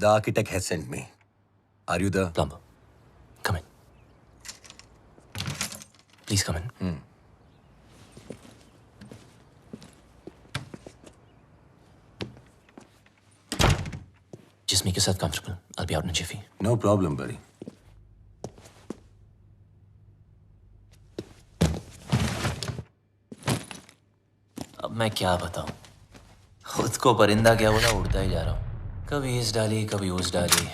The architect has sent me. Are you the plumber? Come in. Please come in. Just make yourself comfortable. I'll be out in a jiffy. No problem, buddy. अब मैं क्या बताऊं? खुद को परिंदा क्या बोला, उड़ता ही जा रहा हूं। कभी इस डाली कभी उस डाली।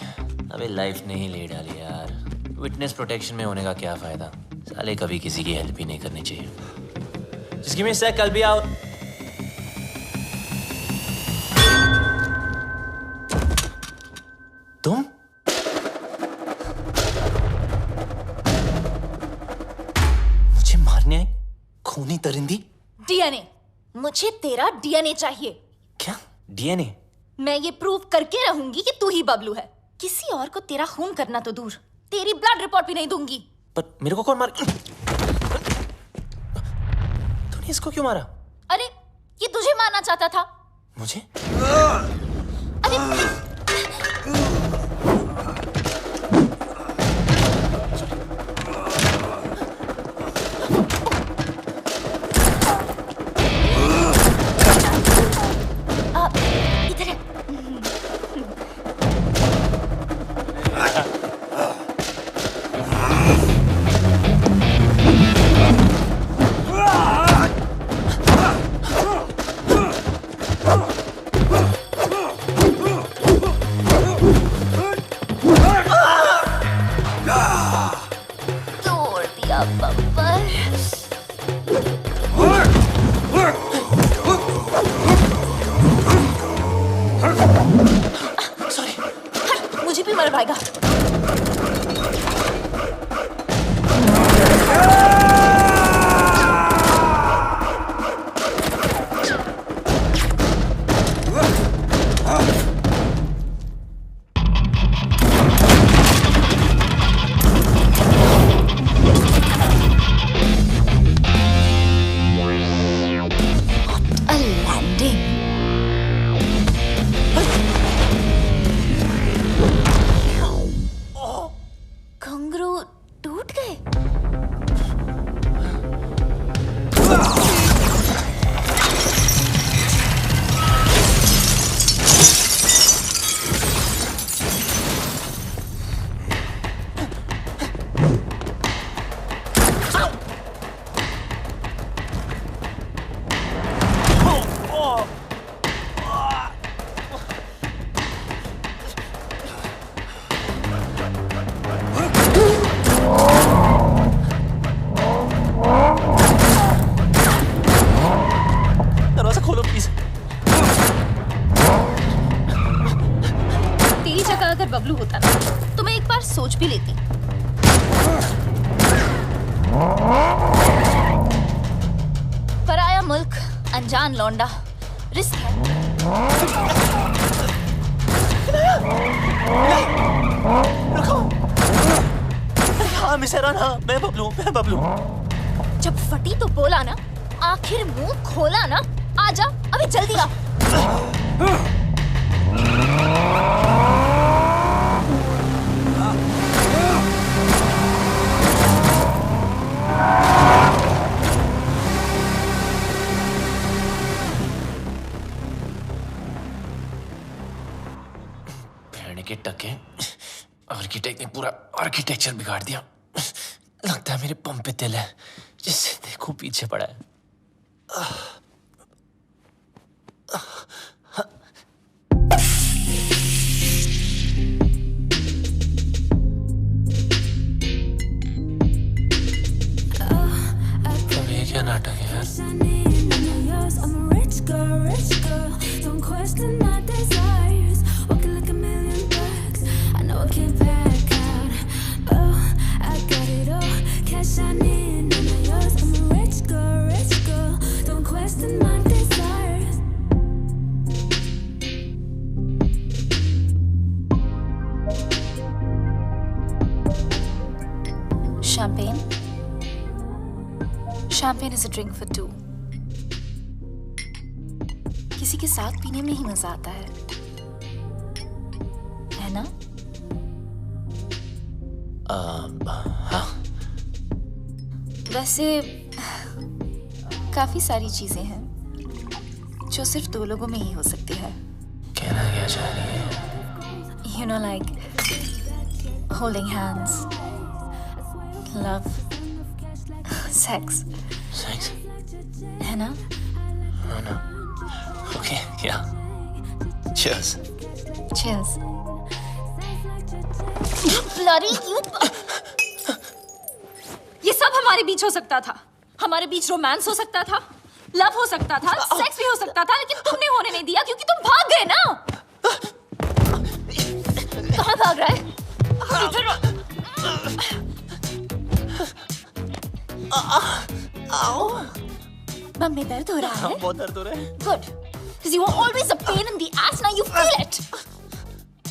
अबे लाइफ ने ही ले डाली यार। विटनेस प्रोटेक्शन में होने का क्या फायदा? साले कभी किसी की हेल्प ही नहीं करनी चाहिए। Just give me a sec, I'll be out. तुम? मुझे मारने आई? खूनी परिंदी? डीएनए। मुझे तेरा डीएनए चाहिए। क्या? डीएनए? मैं ये प्रूव करके रहूंगी कि तू ही बबलू है। किसी और को तेरा खून करना तो दूर, तेरी ब्लड रिपोर्ट भी नहीं दूंगी। पर मेरे को कौन मार? तूने इसको क्यों मारा? अरे ये तुझे मारना चाहता था। मुझे? अरे इधर है। तोड़ दिया बम्पर। सॉरी। मुझे भी मर पाएगा। कंगरू टूट गए। दरवाजा खोलो प्लीज। तेरी जगह अगर बबलू होता ना तो मैं एक बार सोच भी लेती। पराया मुल्क, अनजान लौंडा, रिस्क है। रुको। हाँ मिसेरान, हाँ मैं बबलू। जब फटी तो बोला ना, आखिर मुंह खोला ना। आजा अभी जल्दी आ। भेड़ने के टके। आर्किटेक्ट ने पूरा आर्किटेक्चर बिगाड़ दिया। लगता है मेरे पंप पे तिल है, जिससे देखो पीछे पड़ा है। अब ये क्या नाटक है यार? Champagne? Champagne is a drink for two. किसी के साथ पीने में ही मजा आता है ना? हाँ। वैसे काफी सारी चीजें हैं जो सिर्फ दो लोगों में ही हो सकती है। कहना क्या चाह रही है? You know, like holding hands, love, sex, sex है ना? है ना? ओके, या चीयर्स। Cheers. Bloody you! ये सब हमारे बीच हो सकता था। हमारे बीच रोमांस हो सकता था, लव हो सकता था, सेक्स भी हो सकता था, लेकिन तुमने होने नहीं दिया क्योंकि तुम भाग गए ना। कहाँ भाग रहा है? इधर आओ। बम में दर्द हो रहा है? बहुत दर्द हो रहा है। Good. Because you were always a pain in the ass. Now you feel it.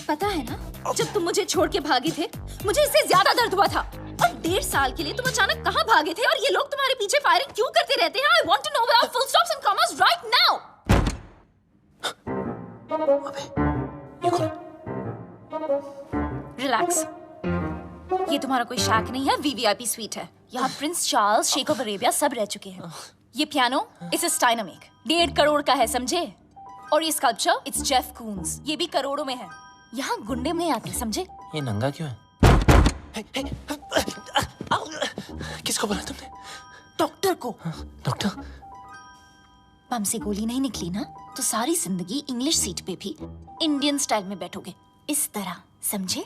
पता है ना, जब तुम मुझे छोड़ के भागे थे, मुझे इससे ज्यादा दर्द हुआ था। और 1.5 साल के लिए तुम अचानक कहाँ भागे थे और ये लोग तुम्हारे पीछे फायरिंग क्यों करते रहते हैं? I want to know without full stops and commas right now. ये कौन? Relax. ये तुम्हारा कोई शैक नहीं है, VVIP स्वीट है। यहाँ Prince Charles, sheikh of Arabia सब रह चुके हैं। ये पियानो, इट्स स्टाइनमेक, 1.5 करोड़ का है, समझे? और ये स्कल्पचर, इट्स जेफ कून्स, ये भी करोड़ों में है। यहाँ गुंडे में आते, समझे? ये नंगा क्यों है? किसको बोला तुमने? डॉक्टर को। डॉक्टर? बम से गोली नहीं निकली ना, तो सारी जिंदगी इंग्लिश सीट पे भी इंडियन स्टाइल में बैठोगे, इस तरह, समझे?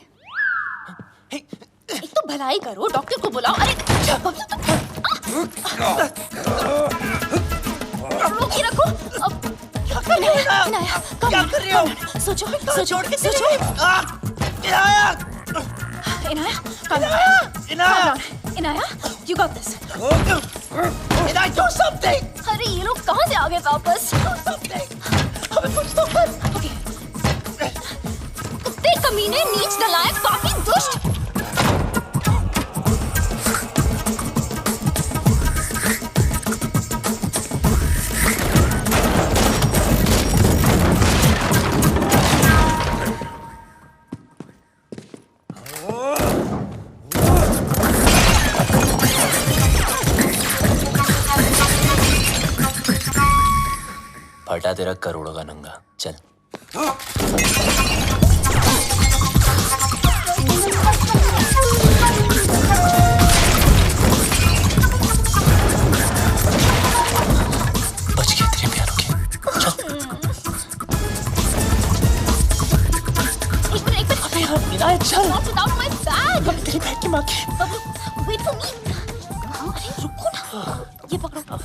एक तो भलाई करो, डॉक्टर को बुलाओ। अरे बबलू तुम रोक के रखो। क्या कर रही हो? क्या कर रही हो? सोचो सोचो सोचो। Inaya, Inaya, you got this. Inaya, do something! अरे ये लोग कहाँ से आ गए वापस? हमें कुछ तो कर! Okay. कुत्ते कमीने, नीच नलायक, पापी, दुष्ट। फटा तेरा करोड़ों का नंगा, चल। बच गए तेरे प्यारों के, चल। एक मिनट। अबे यार, इनायत चल। Not without my bag. तेरी बहन की माँ की। Bablu, wait for me. अरे रुको ना, ये पकड़ो।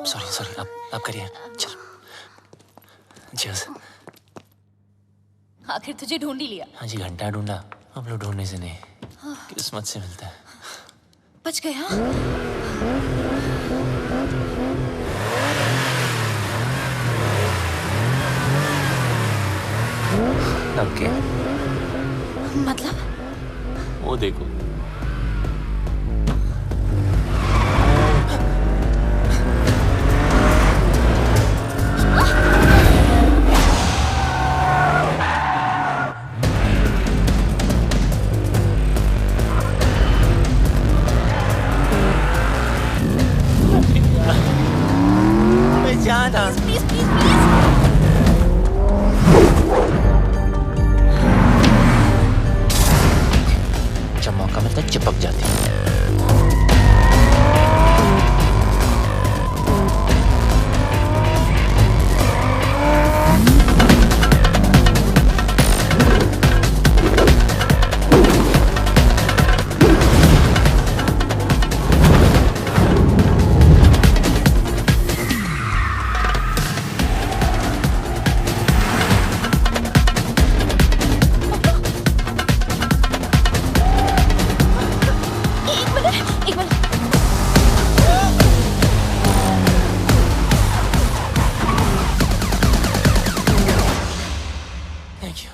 सॉरी, आप करिए, चल। Cheers। आखिर तुझे ढूंढ ही लिया। हाँ जी, घंटा ढूंढा, अब लोग ढूंढने से नहीं, किस्मत से मिलता है। बच गया। अब क्या? मतलब? वो देखो। जाना। Please. जब मौका मिलता है चिपक जाती है। एक मिनट। Thank you।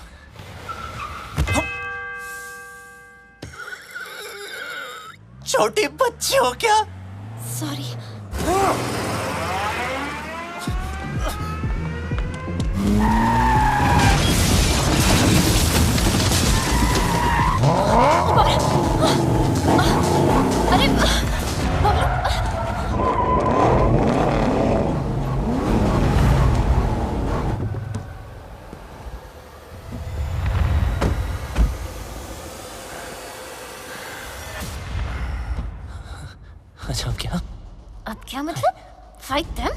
छोटी बच्ची हो क्या? Sorry. fight them?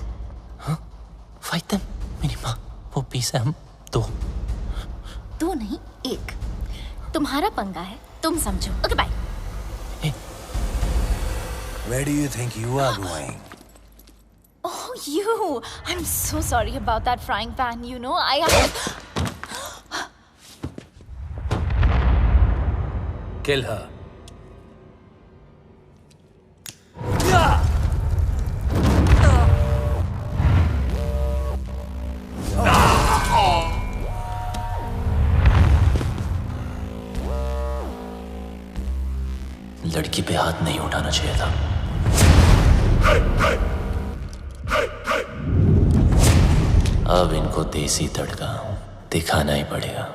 Fight them? मेरी माँ वो पीस है, हम दो। दो नहीं, एक। तुम्हारा पंगा है, तुम समझो। Okay bye. Where do you think you are going? Oh, you. I'm so sorry about that frying pan. You know, Kill her. लड़की पे हाथ नहीं उठाना चाहिए था। अब इनको देसी तड़का दिखाना ही पड़ेगा।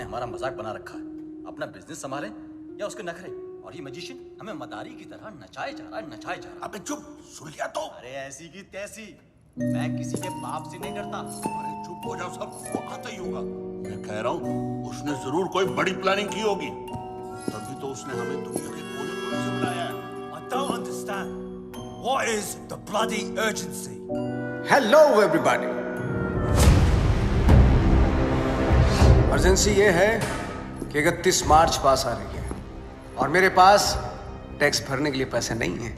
ने हमारा मजाक बना रखा है। अपना बिजनेस संभाले या उसके नखरे। और ये मैजिशियन हमें मदारी की तरह नचाए जा रहा। अबे चुप, सुन लिया तो। अरे ऐसी की तैसी, मैं किसी के बाप से नहीं डरता। अरे चुप हो जाओ सब, वो आता ही होगा। मैं कह रहा हूँ उसने जरूर कोई बड़ी प्लानिंग की होगी, तभी तो उसने हमें दुनिया के कोने-कोने से बुलाया है। I don't understand. What is the bloody urgency? Hello everybody. Urgency ये है कि 31 मार्च पास आ रही है और मेरे पास टैक्स भरने के लिए पैसे नहीं है।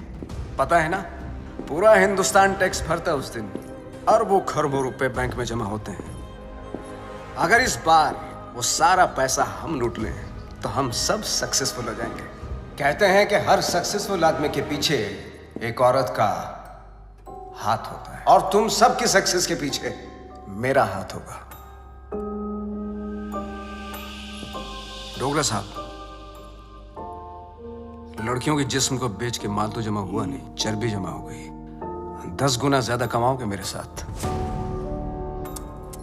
पता है ना, पूरा हिंदुस्तान टैक्स भरता है उस दिन, अरबों खरबों रुपए बैंक में जमा होते हैं। अगर इस बार वो सारा पैसा हम लूट लें तो हम सब सक्सेसफुल हो जाएंगे। कहते हैं कि हर सक्सेसफुल आदमी के पीछे एक औरत का हाथ होता है, और तुम सबकी सक्सेस के पीछे मेरा हाथ होगा। डोगरा साहब, लड़कियों के जिस्म को बेच के माल तो जमा हुआ नहीं, चर्बी जमा हो गई। 10 गुना ज्यादा कमाओगे मेरे साथ।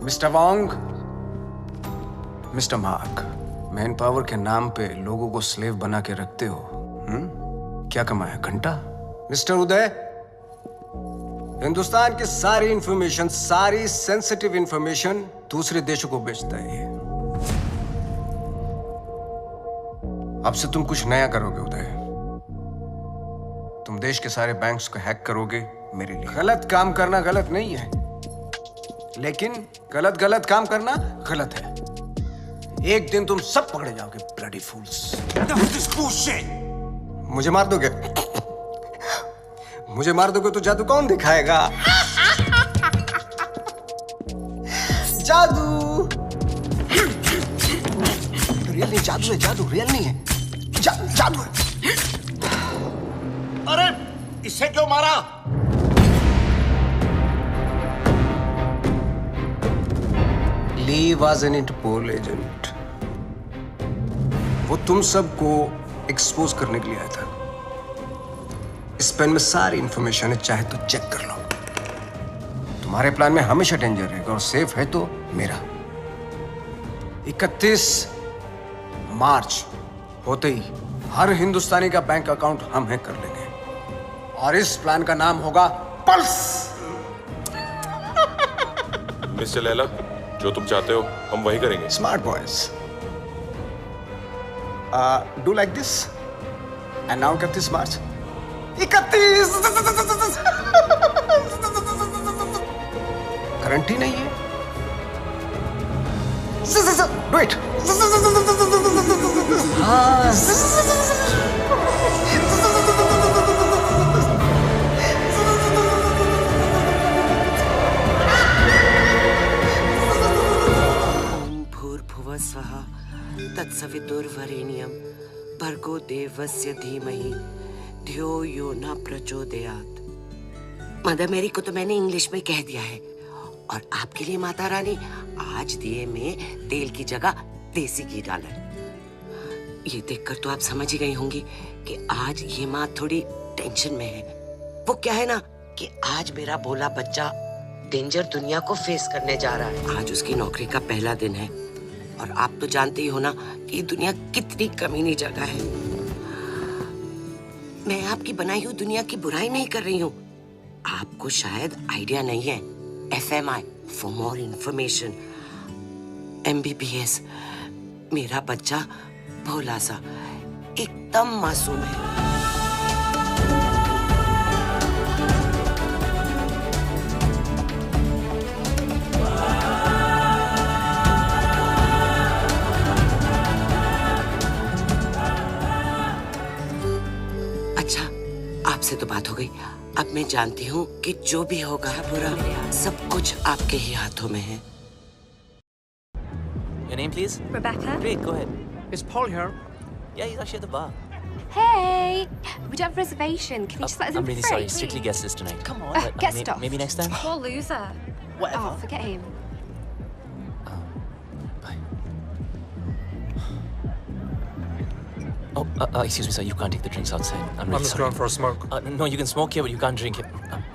Mister Wong, mister mark, man power के नाम पे लोगों को स्लेव बना के रखते हो। क्या कमाया? घंटा। मिस्टर उदय, हिंदुस्तान की सारी इंफॉर्मेशन, सारी सेंसिटिव इंफॉर्मेशन दूसरे देशों को बेचता है ये। अब से तुम कुछ नया करोगे उदय। तुम देश के सारे बैंक्स को हैक करोगे मेरे लिए। गलत काम करना गलत नहीं है, लेकिन गलत काम करना गलत है। एक दिन तुम सब पकड़े जाओगे, ब्लडी फूल्स। मुझे मार दोगे? मुझे मार दोगे तो जादू कौन दिखाएगा? जादू रियल नहीं, जादू है, जादू रियल नहीं है, जादू है। अरे इसे क्यों मारा? ली वॉज एन इंटरपोल एजेंट। वो तुम सबको एक्सपोज करने के लिए आया था। इस पेन में सारी इंफॉर्मेशन है, चाहे तो चेक कर लो। तुम्हारे प्लान में हमेशा डेंजर रहेगा और सेफ है तो मेरा। 31 मार्च होते ही हर हिंदुस्तानी का बैंक अकाउंट हम हैक कर लेंगे और इस प्लान का नाम होगा पल्स। मिस्टर लैला, जो तुम चाहते हो हम वही करेंगे। Smart boys, do like this and now 31 March. 31 guarantee नहीं है। Do it. भूर्भुवः स्वः तत्सवितुर्वरेण्यं भर्गो देवस्य धीमहि धियो यो न प्रचोदयात्। मदर मेरी को तो मैंने इंग्लिश में कह दिया है, और आपके लिए माता रानी आज दिए में तेल की जगह देसी घी डाला। ये देखकर तो आप समझ ही गई होंगी कि आज ये माँ थोड़ी टेंशन में है। वो क्या है ना कि आज मेरा बोला बच्चा डेंजर दुनिया को फेस करने जा रहा है। आज उसकी नौकरी का पहला दिन है और आप तो जानते ही हो ना कि दुनिया कितनी कमीनी जगह है। मैं आपकी बनाई हुई दुनिया की बुराई नहीं कर रही हूँ। आपको शायद आइडिया नहीं है। FMI for more information। MBBS। मेरा बच्चा भोला सा एकदम मासूम है। अच्छा, आपसे तो बात हो गई। अब मैं जानती हूँ कि जो भी होगा बुरा, सब कुछ आपके ही हाथों में है। Your name, please? Rebecca. Great, go ahead. Is Paul here? Yeah, he's actually at the bar. Hey, we don't have a reservation. Can you just let us in I'm for really free, sorry. Strictly please? guest list tonight. Come on. Get stuffed. Maybe next time. Poor loser. Oh, forget him. Bye. Oh, excuse me, sir. You can't take the drinks outside. I'm really I'm just sorry. going for a smoke. No, you can smoke here, but you can't drink it.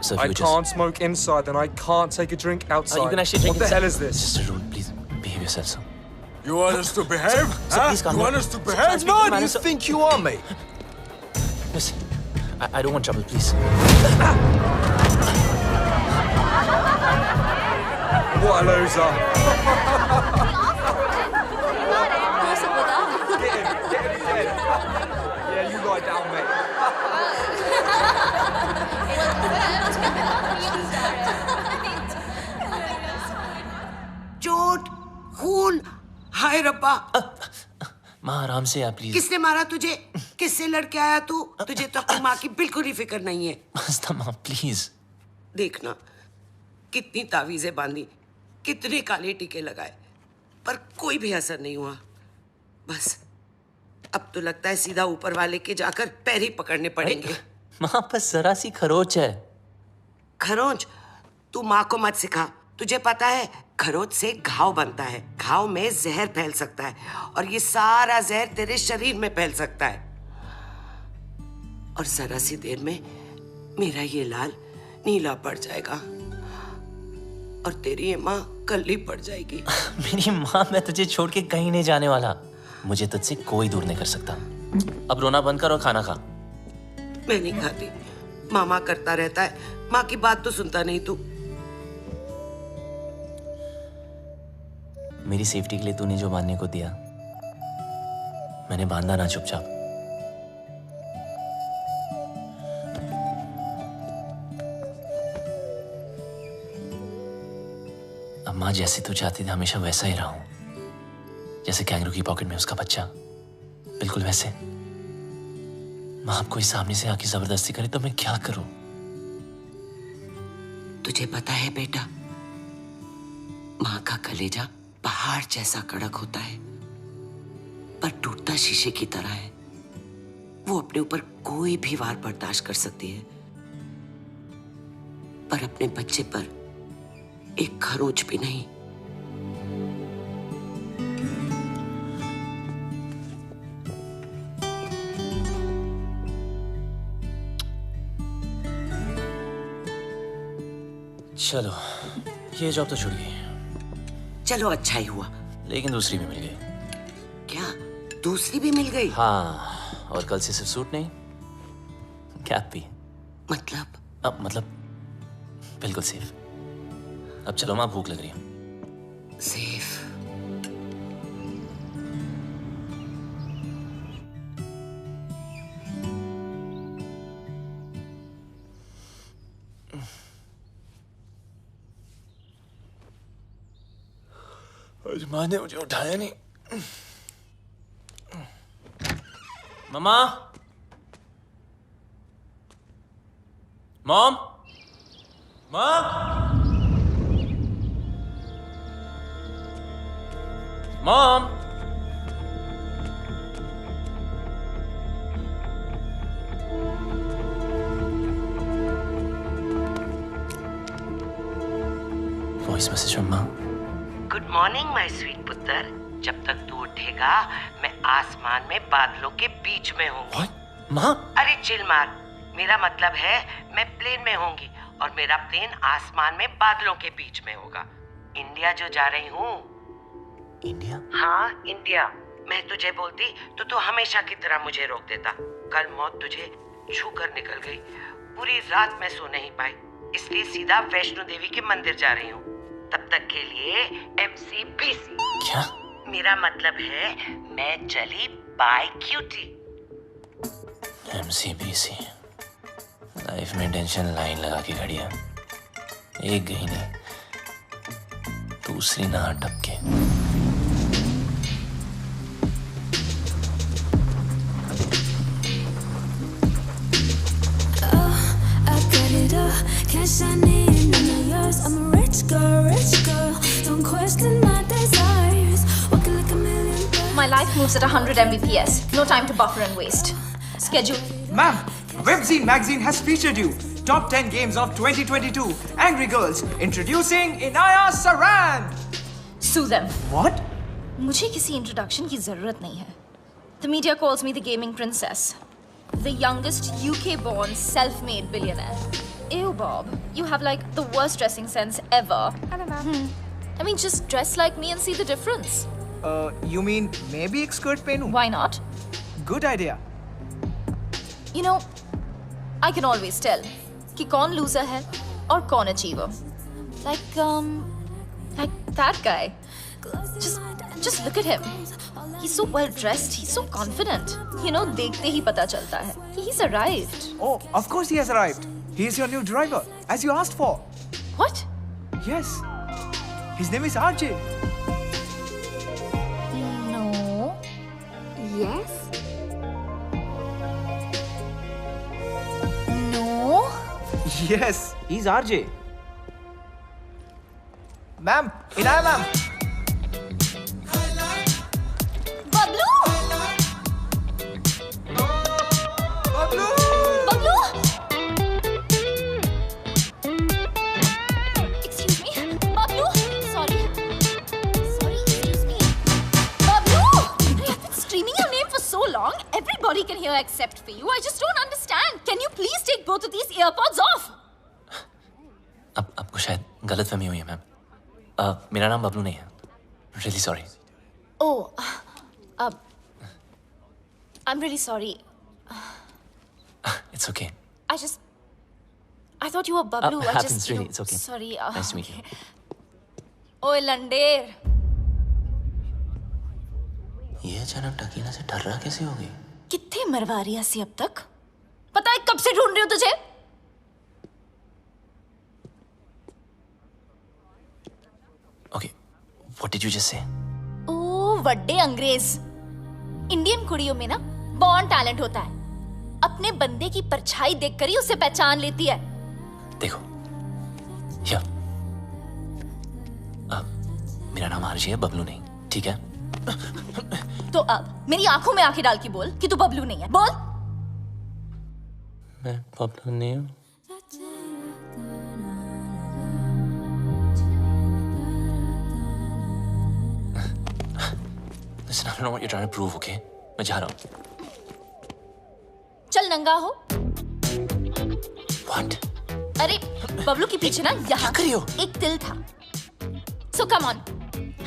Sir, if I you can't just... smoke inside, then I can't take a drink outside. you can actually drink What the inside. hell is this? It's just a rule. Please behave yourself, sir. You want us to behave? Sir, please calm You down. want us to Sir, behave? I'm speaking No, to you sir. think you are, mate? Listen, I don't want trouble, please. What a loser. Yeah, you lie down, mate. चोट, खून, हाय रब्बा। माँ आराम से आप please. किसने मारा तुझे? किससे लड़के आया तू? तुझे तो अपनी माँ की बिल्कुल ही फिक्र नहीं है। मस्ता माँ प्लीज। देखना, कितनी तावीजें बांधी, कितने काले टीके लगाए, पर कोई भी असर नहीं हुआ। बस अब तो लगता है सीधा ऊपर वाले के जाकर पैर ही पकड़ने पड़ेंगे। माँ बस जरा सी खरोच है। खरोंच? तू माँ को मत सिखा। तुझे पता है खरोच से घाव बनता है, घाव में जहर फैल सकता है और ये सारा जहर तेरे शरीर में फैल सकता है और जरा सी देर में मेरा ये लाल नीला पड़ जाएगा और तेरी ये माँ कल्ली पड़ जाएगी। मेरी माँ, मैं तुझे छोड़ के कहीं नहीं जाने वाला। मुझे तुझसे कोई दूर नहीं कर सकता। अब रोना बंद कर और खाना खा। मैं नहीं खाती। मामा करता रहता है, माँ की बात तो सुनता नहीं तू। मेरी सेफ्टी के लिए तूने जो बांधने को दिया, मैंने बांधा ना चुपचाप। अब माँ जैसे तू चाहती थी हमेशा वैसा ही रहा हूं, जैसे कैंगरू की पॉकेट में उसका बच्चा, बिल्कुल वैसे। माँ अब कोई सामने से आके जबरदस्ती करे तो मैं क्या करूं? तुझे पता है बेटा, माँ का कलेजा पहाड़ जैसा कड़क होता है पर टूटता शीशे की तरह है। वो अपने ऊपर कोई भी वार बर्दाश्त कर सकती है पर अपने बच्चे पर एक खरोच भी नहीं। चलो, ये जॉब तो छूट गई। चलो अच्छा ही हुआ। लेकिन दूसरी भी मिल गई। क्या? दूसरी भी मिल गई? हाँ, और कल से सिर्फ सूट नहीं, कैप भी। मतलब? अब मतलब बिल्कुल सेफ। अब चलो माँ, भूख लग रही है। सेफ? आज माँ ने मुझे उठाया नहीं। मम्मा, mom, mom, mom. Voice message मम्मा। गुड मॉर्निंग माय स्वीट पुत्र। जब तक तू उठेगा मैं आसमान में बादलों के बीच में हूँ। माँ? अरे चिल मार। मेरा मतलब है मैं प्लेन में होंगी और मेरा प्लेन आसमान में बादलों के बीच में होगा। इंडिया जो जा रही हूँ। इंडिया? हाँ इंडिया। मैं तुझे बोलती तो तू हमेशा की तरह मुझे रोक देता। कल मौत तुझे छू कर निकल गई। पूरी रात मैं सो नहीं पाई, इसलिए सीधा वैष्णो देवी के मंदिर जा रही हूँ। तब तक के लिए MCBC। क्या? मेरा मतलब है मैं चली बाय क्यूटी। MCBC। लाइफ में टेंशन लाइन लगा के खड़ी है। एक गई नहीं, दूसरी ना टपके। Cash I need, none of yours. I'm a rich girl. Don't question my desires. Walking like a million birds. My life moves at 100 Mbps. No time to buffer and waste. Schedule. Ma'am, Webzine magazine has featured you. Top 10 games of 2022. Angry Girls. Introducing Inaya Saran. Sue them. What? मुझे किसी introduction की जरूरत नहीं है. The media calls me the gaming princess. The youngest UK-born self-made billionaire. Ew, Bob. You have like the worst dressing sense ever. Hello, ma'am. I mean, just dress like me and see the difference. You mean maybe एक skirt पहनूं? Why not? Good idea. You know, I can always tell कि कौन loser है और कौन achiever. Like that guy. Just look at him. He's so well dressed. He's so confident. You know, देखते ही पता चलता है. He's arrived. Oh, of course he has arrived. He is your new driver, as you asked for. What? Yes. His name is RJ. No. Yes? No. Yes, he's RJ. Ma'am, Inaya ma'am. Bablu! Bablu! Bablu! Excuse me. Bablu! Sorry, excuse me. Bablu! I've been screaming your name for so long. Everybody can hear except for you. I just don't understand. Can you please take both of these earpods off? अब आपको शायद गलतफहमी हुई है ma'am. मेरा नाम बबलू नहीं है। Really sorry. Oh, I'm really sorry. It's okay. I thought you were Bablu. Happens really. It's okay. Sorry. Nice to meet you. ओए लंडेर। ये अचानक टकीना से डर रहा कैसे हो गई? कितने मरवा रही है अब तक? पता है कब से ढूंढ रही हूँ तुझे? Okay, what did you just say? ओ वड्डे अंग्रेज। इंडियन कुड़ियों में ना बॉर्न टैलेंट होता है। अपने बंदे की परछाई देखकर ही उसे पहचान लेती है। देखो, मेरा नाम आरजे है, बबलू नहीं, ठीक है? तो अब मेरी आंखों में आंखें डाल के बोल कि तू बबलू नहीं है। बोल। मैं बबलू नहीं हूँ। Listen, I don't know what you're trying to prove, okay? मैं जा रहा हूँ। चल नंगा हो। What? अरे बबलू के पीछे ना यहाँ एक तिल था। So come on,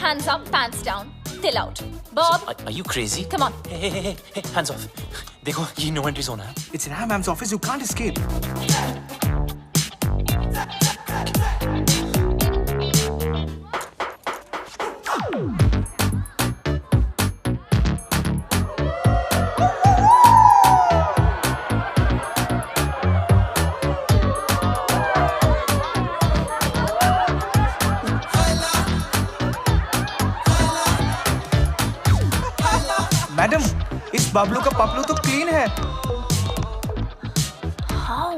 hands up, pants down, till out. Bob. Are you crazy? Come on. Hey, hands off. देखो, ये no entry zone है। It's in ma'am's office. You can't escape. Madam, इस बबलू का पपलू तो क्लीन है। How?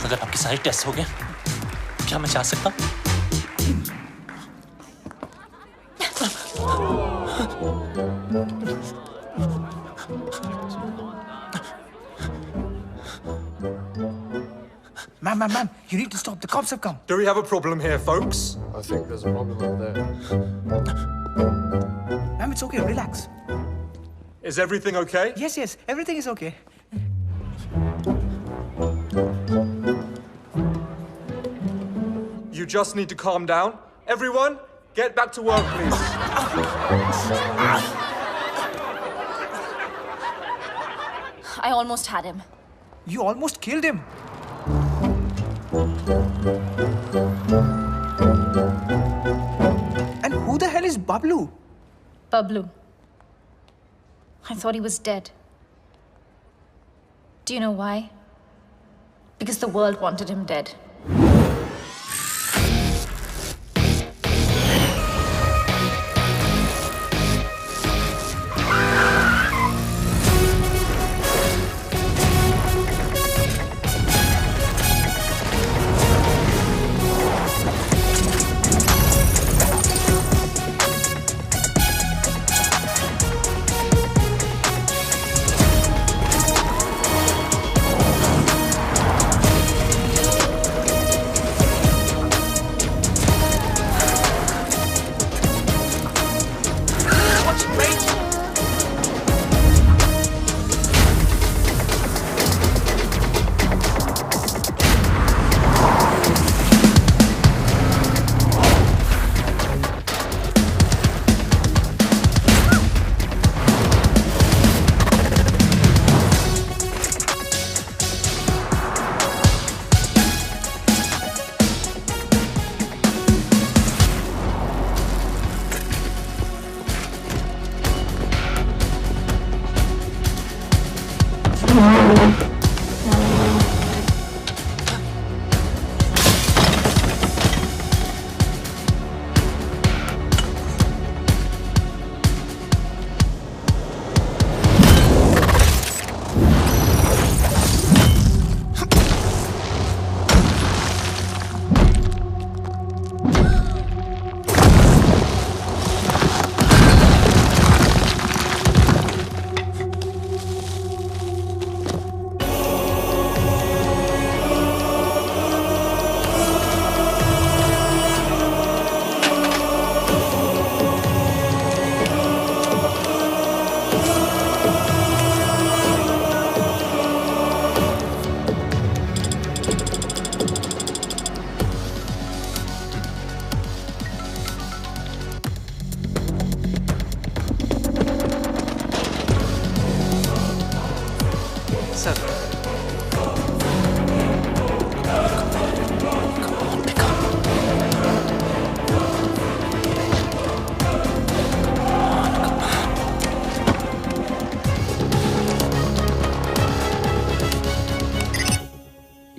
अगर आपके सारे टेस्ट हो गए, क्या मैं जा सकता हूँ? Ma'am, you need to stop. The cops have come. Do we have a problem here, folks? I think there's a problem over there. Ma'am, it's okay. Relax. Is everything okay? Yes, everything is okay. You just need to calm down. Everyone, get back to work, please. I almost had him. You almost killed him. And who the hell is Bablu? Bablu. I thought he was dead. Do you know why? Because the world wanted him dead.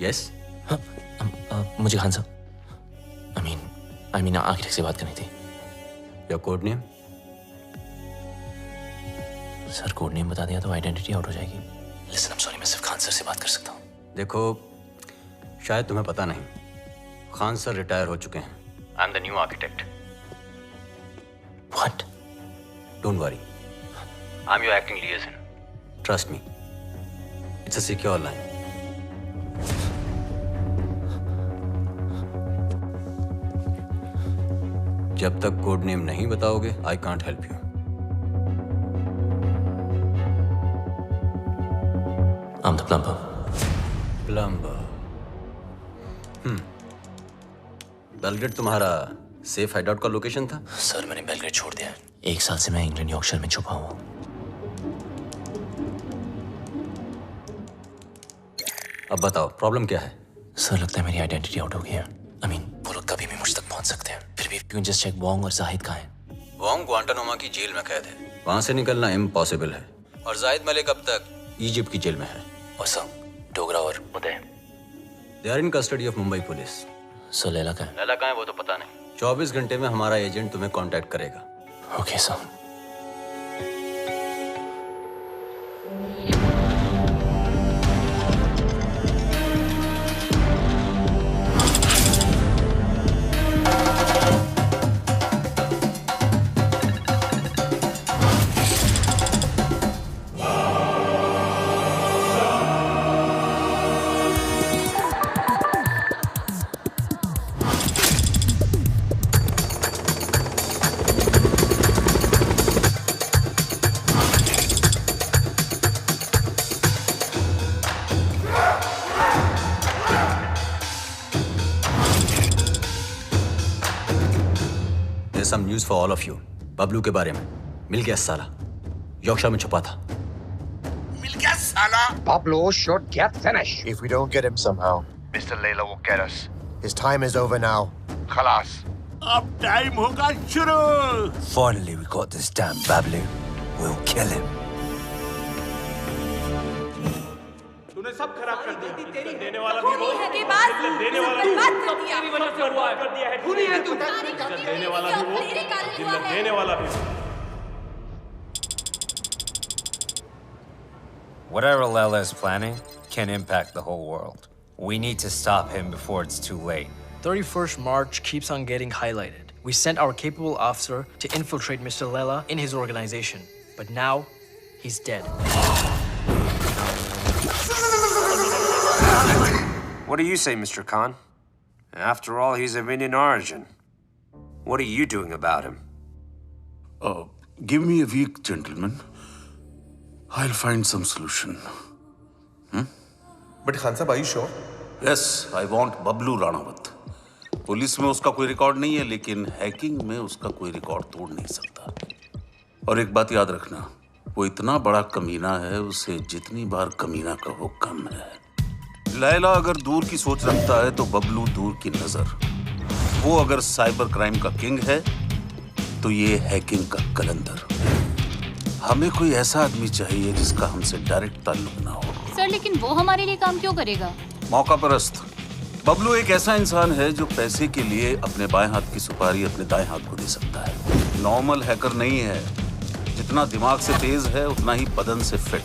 Yes मुझे खान साहब I mean architect से बात करनी थी। Your code name? Sir code name बता दिया तो identity out हो जाएगी। लिसन आई एम सॉरी, मैं सिर्फ खान सर से बात कर सकता हूँ। देखो, शायद तुम्हें पता नहीं, खान सर रिटायर हो चुके हैं। I am the new architect. What? Don't worry, I am your acting लिएजन। Trust me, it's a secure line. जब तक कोड नेम नहीं बताओगे, I can't help you. I'm the plumber. Belgrade तुम्हारा सेफ हाइडआउट का location था? Sir मैंने Belgrade छोड़ दिया है। 1 साल से मैं इंग्लैंड यॉर्कशायर में छुपा हुआ हूँ। अब बताओ प्रॉब्लम क्या है? सर लगता है मेरी आइडेंटिटी आउट हो गई है। आई मीन वो लोग कभी भी मुझ तक पहुंच सकते हैं। फिर भी you can just check Wong और जाहिद कहाँ हैं। वोंग ग्वांटानामो की जेल में कैद है, वहां से निकलना इम्पॉसिबल है। और जाहिद मलिक अब तक इजिप्ट की जेल में है। और सर डोगरा और Uday, they are in custody of Mumbai police. Sir Laila कहाँ है? लैला कहाँ है वो तो पता नहीं। 24 घंटे में हमारा एजेंट तुम्हें कांटेक्ट करेगा। Okay sir. Some news for all of you. Bablu के बारे में मिल गया साला, यॉर्कशायर में छुपा था। मिल गया साला। Pablo should get finished. If we don't get him somehow, Mr. Layla will get us. His time is over now. Khalas. अब टाइम होगा शुरू। Finally we got this damn Bablu. We'll kill him. तूने सब खराब कर दिया। देने वाला भी वो, देने वाला भी तेरी वजह से हुआ कर दिया है। खूनी है तू। देने वाला भी वो, देने वाला भी वो। Whatever Layla is planning can impact the whole world. We need to stop him before it's too late. 31st March keeps on getting highlighted. We sent our capable officer to infiltrate Mr. Layla in his organization, but now he's dead. What do you say, Mr. Khan? After all, he's of Indian origin. What are you doing about him? Give me a week, gentlemen. I'll find some solution. But Khan Sahib, are you sure? Yes, I want Bablu Ranawat. Police में उसका कोई record नहीं है, लेकिन hacking में उसका कोई record तोड़ नहीं सकता। और एक बात याद रखना, वो इतना बड़ा कमीना है, उसे जितनी बार कमीना कहो कम है। लैला अगर दूर की सोच रखता है तो बबलू दूर की नजर। वो अगर साइबर क्राइम का किंग है तो ये हैकिंग का कलंदर। हमें कोई ऐसा आदमी चाहिए जिसका हमसे डायरेक्ट ताल्लुक ना हो। सर लेकिन वो हमारे लिए काम क्यों करेगा? मौका परस्त। बबलू एक ऐसा इंसान है जो पैसे के लिए अपने बाएं हाथ की सुपारी अपने दाएं हाथ को दे सकता है। नॉर्मल हैकर नहीं है, जितना दिमाग से तेज है उतना ही बदन से फिट।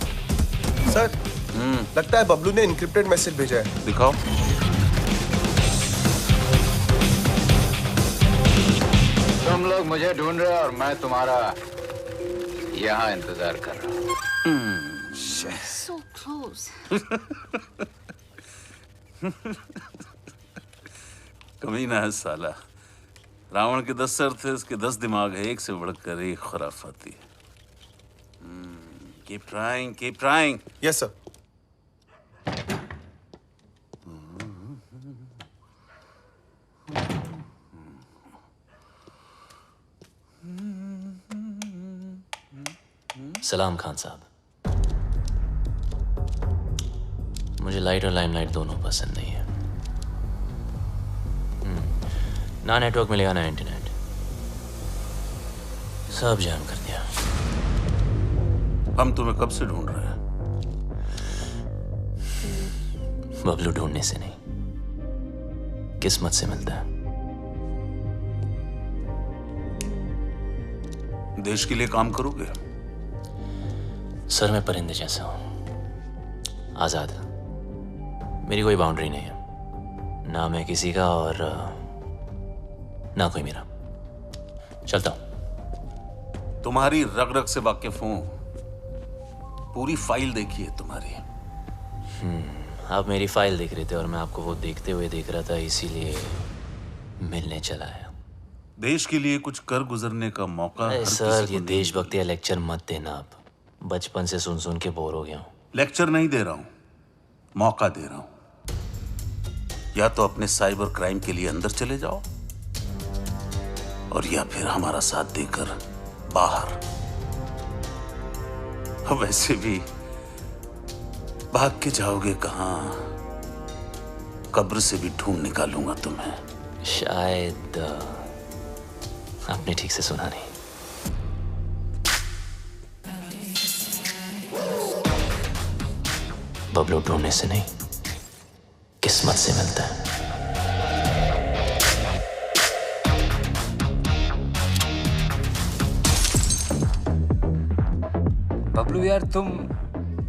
सर, लगता है बबलू ने एन्क्रिप्टेड मैसेज भेजा है। दिखाओ। तुम लोग मुझे ढूंढ रहे हो और मैं तुम्हारा यहाँ इंतजार कर रहा हूँ। So close. कमीना है साला। रावण के 10 सर थे, उसके 10 दिमाग है, एक से बढ़कर एक खुराफाती। Keep trying, keep trying. Yes, sir. सलाम खान साहब। मुझे लाइट और लाइमलाइट दोनों पसंद नहीं है। ना नेटवर्क मिलेगा ना इंटरनेट, सब जाम कर दिया। हम तुम्हें कब से ढूंढ रहे हैं? बबलू ढूंढने से नहीं, किस्मत से मिलता है। देश के लिए काम करोगे? सर मैं परिंदे जैसा हूं, आजाद। मेरी कोई बाउंड्री नहीं है, ना मैं किसी का और ना कोई मेरा। चलता हूं। तुम्हारी रग रग से वाकिफ हूं, पूरी फाइल देखी है तुम्हारी। आप मेरी फाइल देख रहे थे और मैं आपको वो देखते हुए देख रहा था, इसीलिए मिलने चला आया। देश के लिए कुछ कर गुजरने का मौका हर सर किसी को ये नहीं देशभक्ति या लेक्चर मत देना आप, बचपन से सुन सुन के बोर हो गया हूँ। लेक्चर नहीं दे रहा हूं, मौका दे रहा हूं। या तो अपने साइबर क्राइम के लिए अंदर चले जाओ और या फिर हमारा साथ देकर बाहर। वैसे भी भाग के जाओगे कहां, कब्र से भी ढूंढ निकालूंगा तुम्हें। शायद आपने ठीक से सुना नहीं। बबलू ढूंढने से नहीं, किस्मत से मिलता है। बबलू यार, तुम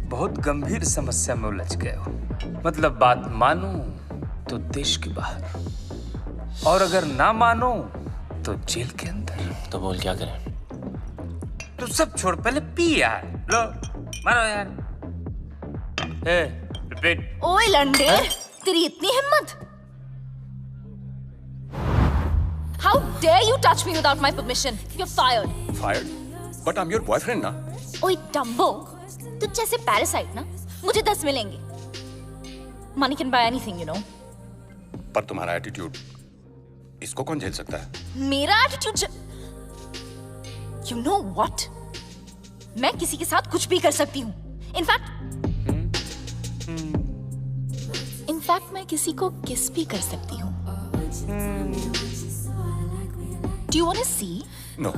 बहुत गंभीर समस्या में उलझ गए हो। मतलब बात मानो तो देश के बाहर, और अगर ना मानो तो जेल के अंदर। तो बोल क्या करें? तू सब छोड़, पहले पी यार। लो मारो यार। रिपीट। ओए लंडे, तेरी इतनी हिम्मत? How dare you touch me without my permission? You're fired. Fired? But I'm your boyfriend ना? ओए डम्बो, तुझ जैसे पैरासाइट ना मुझे 10 मिलेंगे। Money can buy anything, you know. पर तुम्हारा एटीट्यूड, इसको कौन झेल सकता है? मेरा एटीट्यूड? You know what? मैं किसी के साथ कुछ भी कर सकती हूँ। इनफैक्ट मैं किसी को किस भी कर सकती हूँ। Do you want to see? No.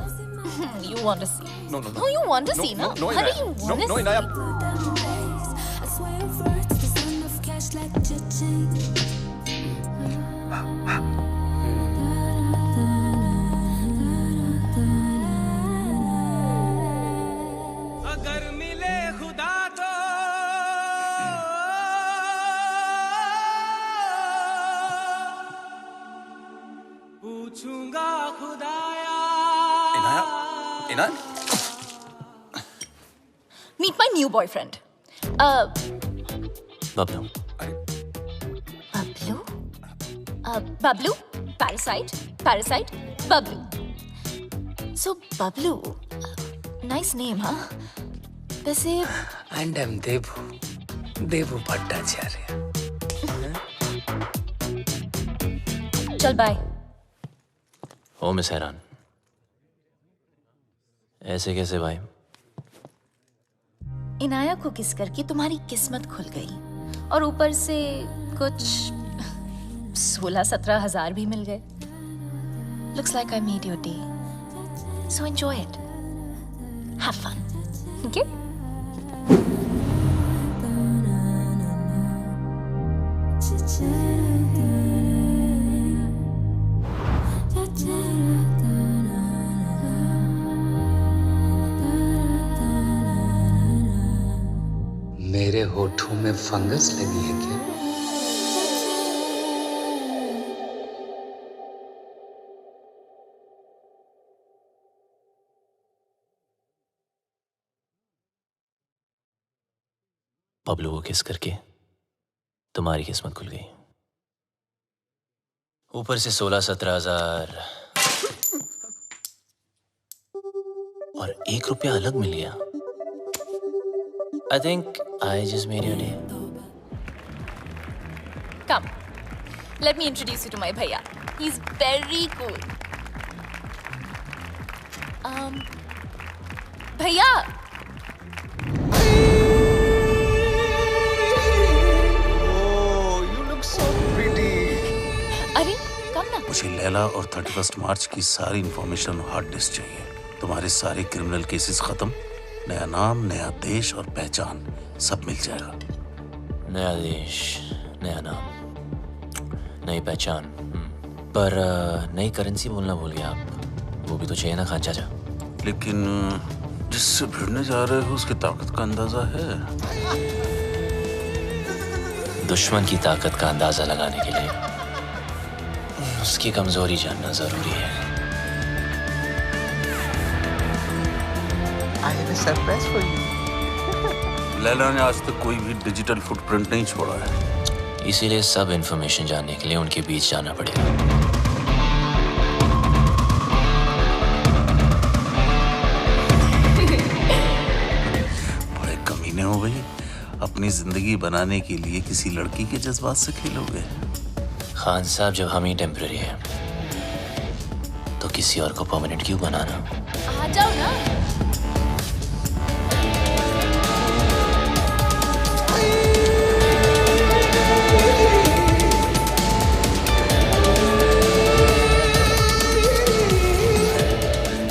You want to see? No. No, you want to see? No. No, Honey, you want to see? Inaya. अगर मिले खुदा तो पूछूंगा खुदाया। Inaya? Meet my new boyfriend. Bablu. Bablu? Bablu? Parasite? Bablu. So Bablu, nice name, huh? वैसे And I'm देवू भट्टाचार्य। चल bye. ओ miss हैरान, ऐसे कैसे भाई? इनाया को किस करके तुम्हारी किस्मत खुल गई, और ऊपर से कुछ 16-17 हजार भी मिल गए। Looks like I made your day. So enjoy it. Have fun. Okay? मेरे होठों में फंगस लगी है क्या? बबलू को किस करके तुम्हारी किस्मत खुल गई, ऊपर से 16-17 हजार और 1 रुपया अलग मिल गया। I think I just made your day. Come. Let me introduce you to my bhaiya. He's very cool. Bhaiya. Oh, you look so pretty. अरे कम ना। मुझे लैला और 31 मार्च की सारी इंफॉर्मेशन हार्ड डिस्क चाहिए। तुम्हारे सारे क्रिमिनल केसेस खत्म, नया नाम, नया देश और पहचान सब मिल जाएगा। नया देश, नया नाम, नई पहचान, पर नई करेंसी बोलना भूल गया आप। वो भी तो चाहिए ना खान चाचा। लेकिन जिससे भिड़ने जा रहे हो उसकी ताकत का अंदाजा है? दुश्मन की ताकत का अंदाजा लगाने के लिए उसकी कमजोरी जानना जरूरी है। I have a surprise for you. Laila ने आज तक कोई भी डिजिटल फुटप्रिंट नहीं छोड़ा है, इसीलिए सब इंफॉर्मेशन जानने के लिए उनके बीच जाना पड़ेगा। बड़े कमीने हो भाई, अपनी जिंदगी बनाने के लिए किसी लड़की के जज्बात से खेलोगे? खान साहब, जब हम ही टेम्पररी है तो किसी और को परमानेंट क्यों बनाना? आ जाओ ना।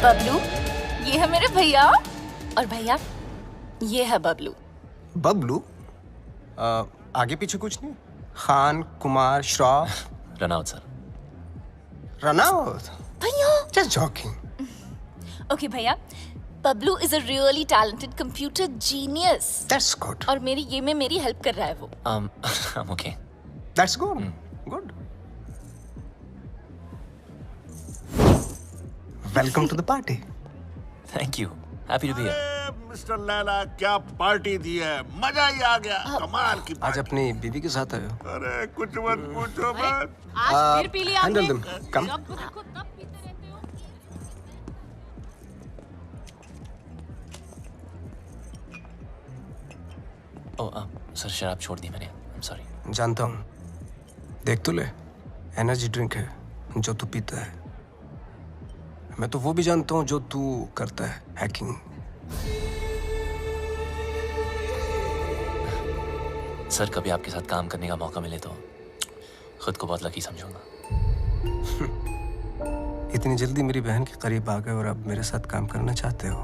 बबलू, ये है मेरे भैया, और भैया ये है बबलू। बबलू? आगे पीछे कुछ नहीं? Khan, Kumar, Shroff? Run out sir. Run out? भैया Just joking. ओके भैया, Bablu is a really talented computer genius. That's good. और ये में मेरी हेल्प कर रहा है वो। I'm okay. That's good. Good. Welcome to the party. Thank you. Happy to be here. Mister Laila, क्या पार्टी दी है, मजा ही आ गया। कमाल की आज अपनी बीवी के साथ आए हो? अरे कुछ मत पूछो मत। आज फिर पी लिया आपने। Handle them. Come. जब देखो तब पीते रहते हो। ओह, सर शराब छोड़ दी मैंने। I'm sorry. जानता हूँ। देख तो ले, एनर्जी ड्रिंक है जो तू पीता है। मैं तो वो भी जानता हूँ जो तू करता है, हैकिंग। सर, कभी आपके साथ काम करने का मौका मिले तो खुद को बहुत लकी समझूंगा। इतनी जल्दी मेरी बहन के करीब आ गए और अब मेरे साथ काम करना चाहते हो?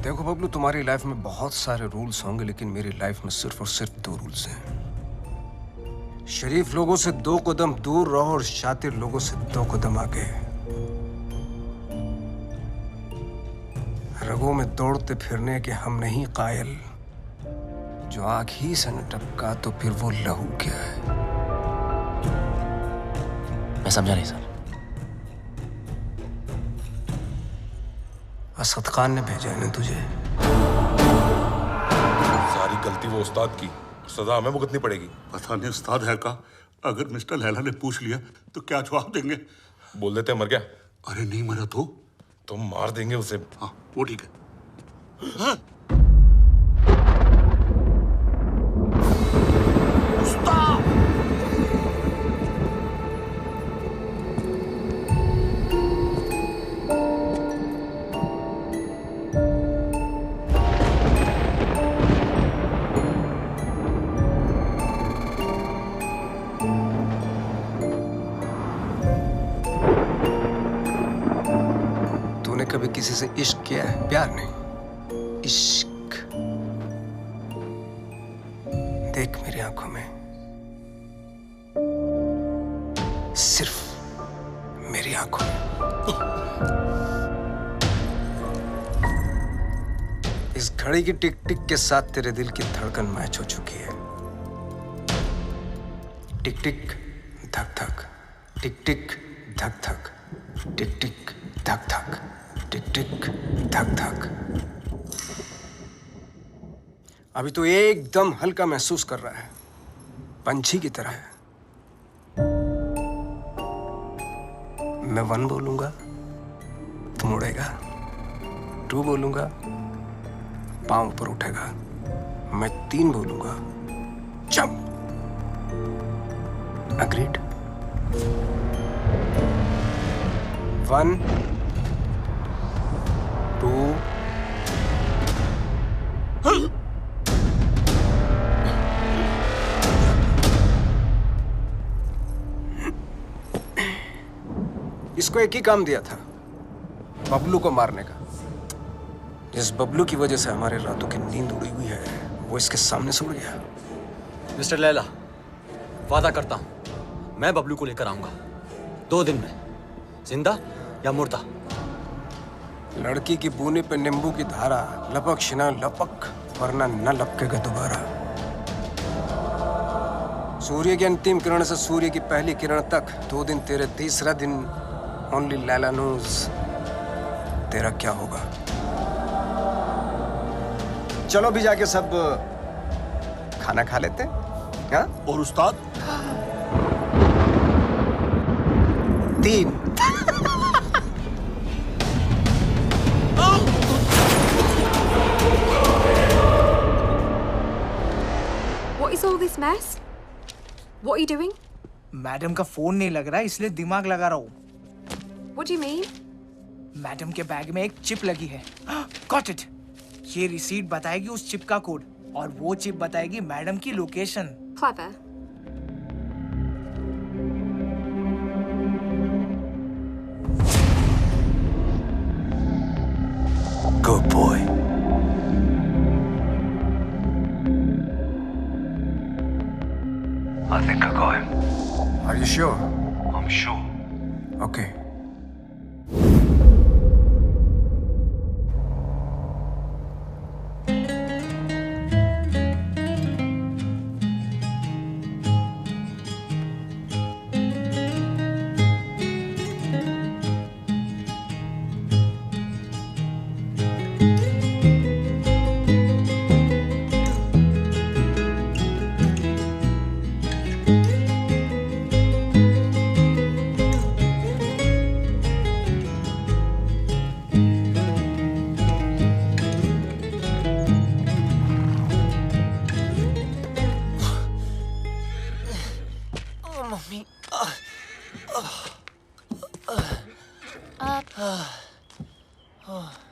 देखो बबलू, तुम्हारी लाइफ में बहुत सारे रूल्स होंगे, लेकिन मेरी लाइफ में सिर्फ और सिर्फ 2 रूल्स हैं। शरीफ लोगों से 2 कदम दूर रहो और शातिर लोगों से 2 कदम आगे। रगों में दौड़ते फिरने के हम नहीं कायल, जो आंख ही से न टपका तो फिर वो लहू क्या है? मैं समझा नहीं सर। असद खान ने भेजा है ना तुझे? सारी गलती वो उस्ताद की, सजा हमें भुगतनी पड़ेगी। पता नहीं उस्ताद है का, अगर मिस्टर लैला ने पूछ लिया तो क्या जवाब देंगे? बोल देते मर गया। अरे नहीं मरा तो मार देंगे उसे। हाँ वो ठीक है। हाँ? कभी किसी से इश्क किया है? प्यार नहीं, इश्क। देख मेरी आंखों में, सिर्फ मेरी आंखों में। इस घड़ी की टिक टिक के साथ तेरे दिल की धड़कन मैच हो चुकी है। टिक टिक धक धक, टिक टिक धक धक, टिक टिक धक धक, टिक टिक धक धक। अभी तो एकदम हल्का महसूस कर रहा है, पंछी की तरह है। मैं 1 बोलूंगा तुम उड़ेगा, 2 बोलूंगा पांव ऊपर उठेगा, मैं 3 बोलूंगा जंप। अग्रीड? 1 2 इसको एक ही काम दिया था, बबलू को मारने का। जिस बबलू की वजह से हमारे रातों की नींद उड़ी हुई है, वो इसके सामने से उड़ गया। मिस्टर लैला, वादा करता हूं मैं बबलू को लेकर आऊंगा 2 दिन में, जिंदा या मुर्दा। लड़की की बूनी पे नींबू की धारा, लपक शिना लपक, वरना न लपकेगा दोबारा। सूर्य की अंतिम किरण से सूर्य की पहली किरण तक 2 दिन तेरे, तीसरा दिन ओनली लैला नोज तेरा क्या होगा। चलो भी जाके सब खाना खा लेते हैं, हाँ? और उस्ताद 3। What is all this mess? What are you doing? Madam का फोन नहीं लग रहा है इसलिए दिमाग लगा रहा हूँ। What do you mean? Madam के बैग में एक चिप लगी है। Got it. ये रिसीट बताएगी उस चिप का कोड और वो चिप बताएगी मैडम की location. Clever. Good boy. I think I got him. Are you sure? I'm sure. Okay.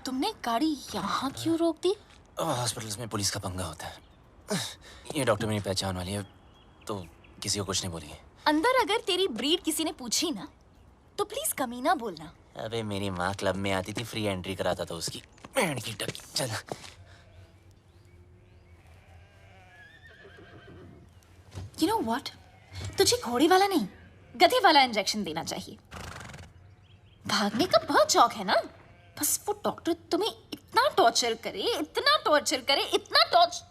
तुमने गाड़ी यहाँ क्यों रोक दी? हॉस्पिटल्स में पुलिस का पंगा होता है। ये डॉक्टर मेरी पहचान वाली है तो किसी को कुछ नहीं बोलिए। अंदर अगर तेरी ब्रीड किसी ने पूछी ना तो प्लीज कमीना बोलना। अबे मेरी माँ क्लब में आती थी, फ्री एंट्री कराता था उसकी। बैंड की टकी। चल You know what? तुझे घोड़े वाला नहीं गधे वाला इंजेक्शन देना चाहिए। भागने का बहुत शौक है ना, बस वो डॉक्टर तुम्हें इतना टॉर्चर करे, इतना टॉर्चर करे, इतना torture.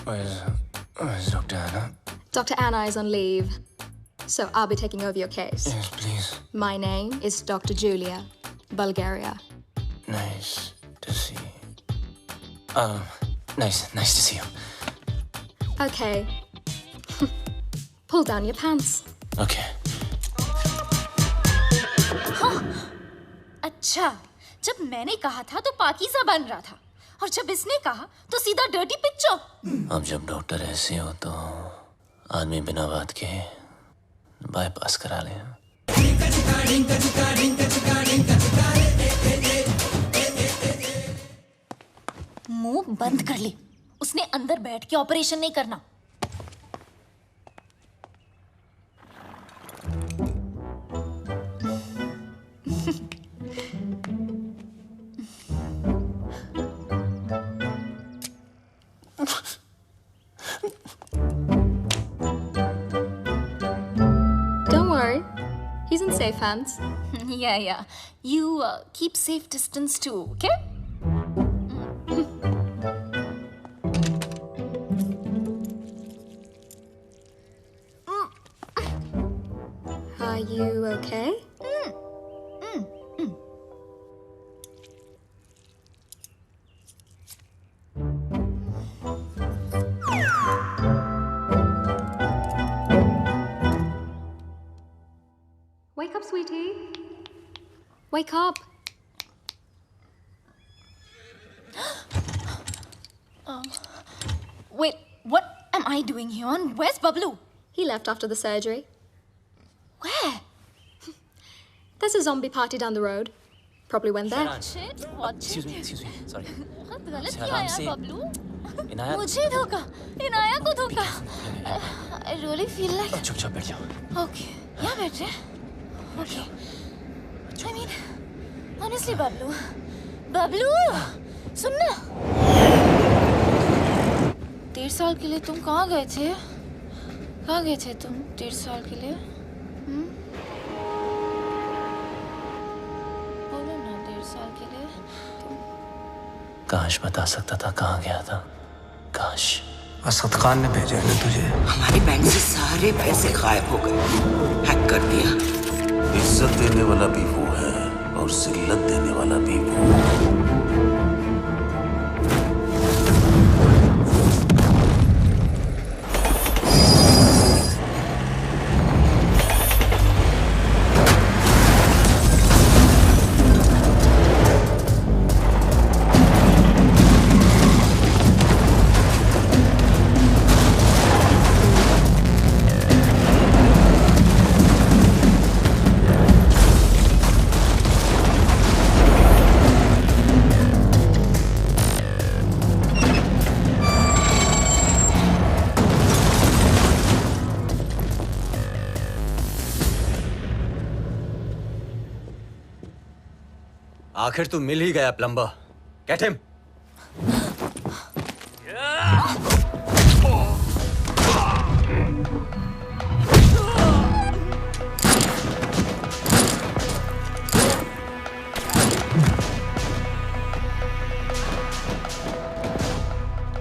Where's Dr. Anna? Dr. Anna is on leave, so I'll be taking over your case. Yes, please. My name is Dr. Julia, Bulgaria. Nice to see you. Nice to see you. Okay. Pull down your pants. Okay. हाँ, अच्छा, जब मैंने कहा था तो पाकीज़ा बन रहा था, और जब इसने कहा तो सीधा डर्टी पिक्चर। अब जब डॉक्टर ऐसे हो तो आदमी बिना बात के बाईपास करा ले। मुंह बंद कर ले, उसने अंदर बैठ के ऑपरेशन नहीं करना। Don't worry, he's in safe hands. Yeah. You keep safe distance too, okay? Are you okay? Wake up, sweetie. Wake up. Wait, what am I doing here? And where's Bablu? He left after the surgery. Where? There's a zombie party down the road. Probably went there. Shit, watch Excuse me. Sorry. बहुत गलत अच्छा, किया आराम यार से। बबलू। इनाया मुझे धोखा, इनाया को धोखा। I really feel like. चुपचाप बैठ जाओ। Okay, यहाँ बैठ रहे। Okay. I mean, honestly, Bablu, सुनना। 1.5 साल के लिए तुम कहाँ गए थे? कहाँ गए थे तुम 1.5 साल के लिए? बोलो ना 1.5 साल के लिए तुम। काश बता सकता था कहाँ गया था। काश। असद खान ने भेजा है ना तुझे। हमारे बैंक से सारे पैसे गायब हो गए, हैक कर दिया। इज्जत देने वाला भी वो है और जिल्लत देने वाला भी वो। आखिर तू मिल ही गया प्लम्बर। Get him.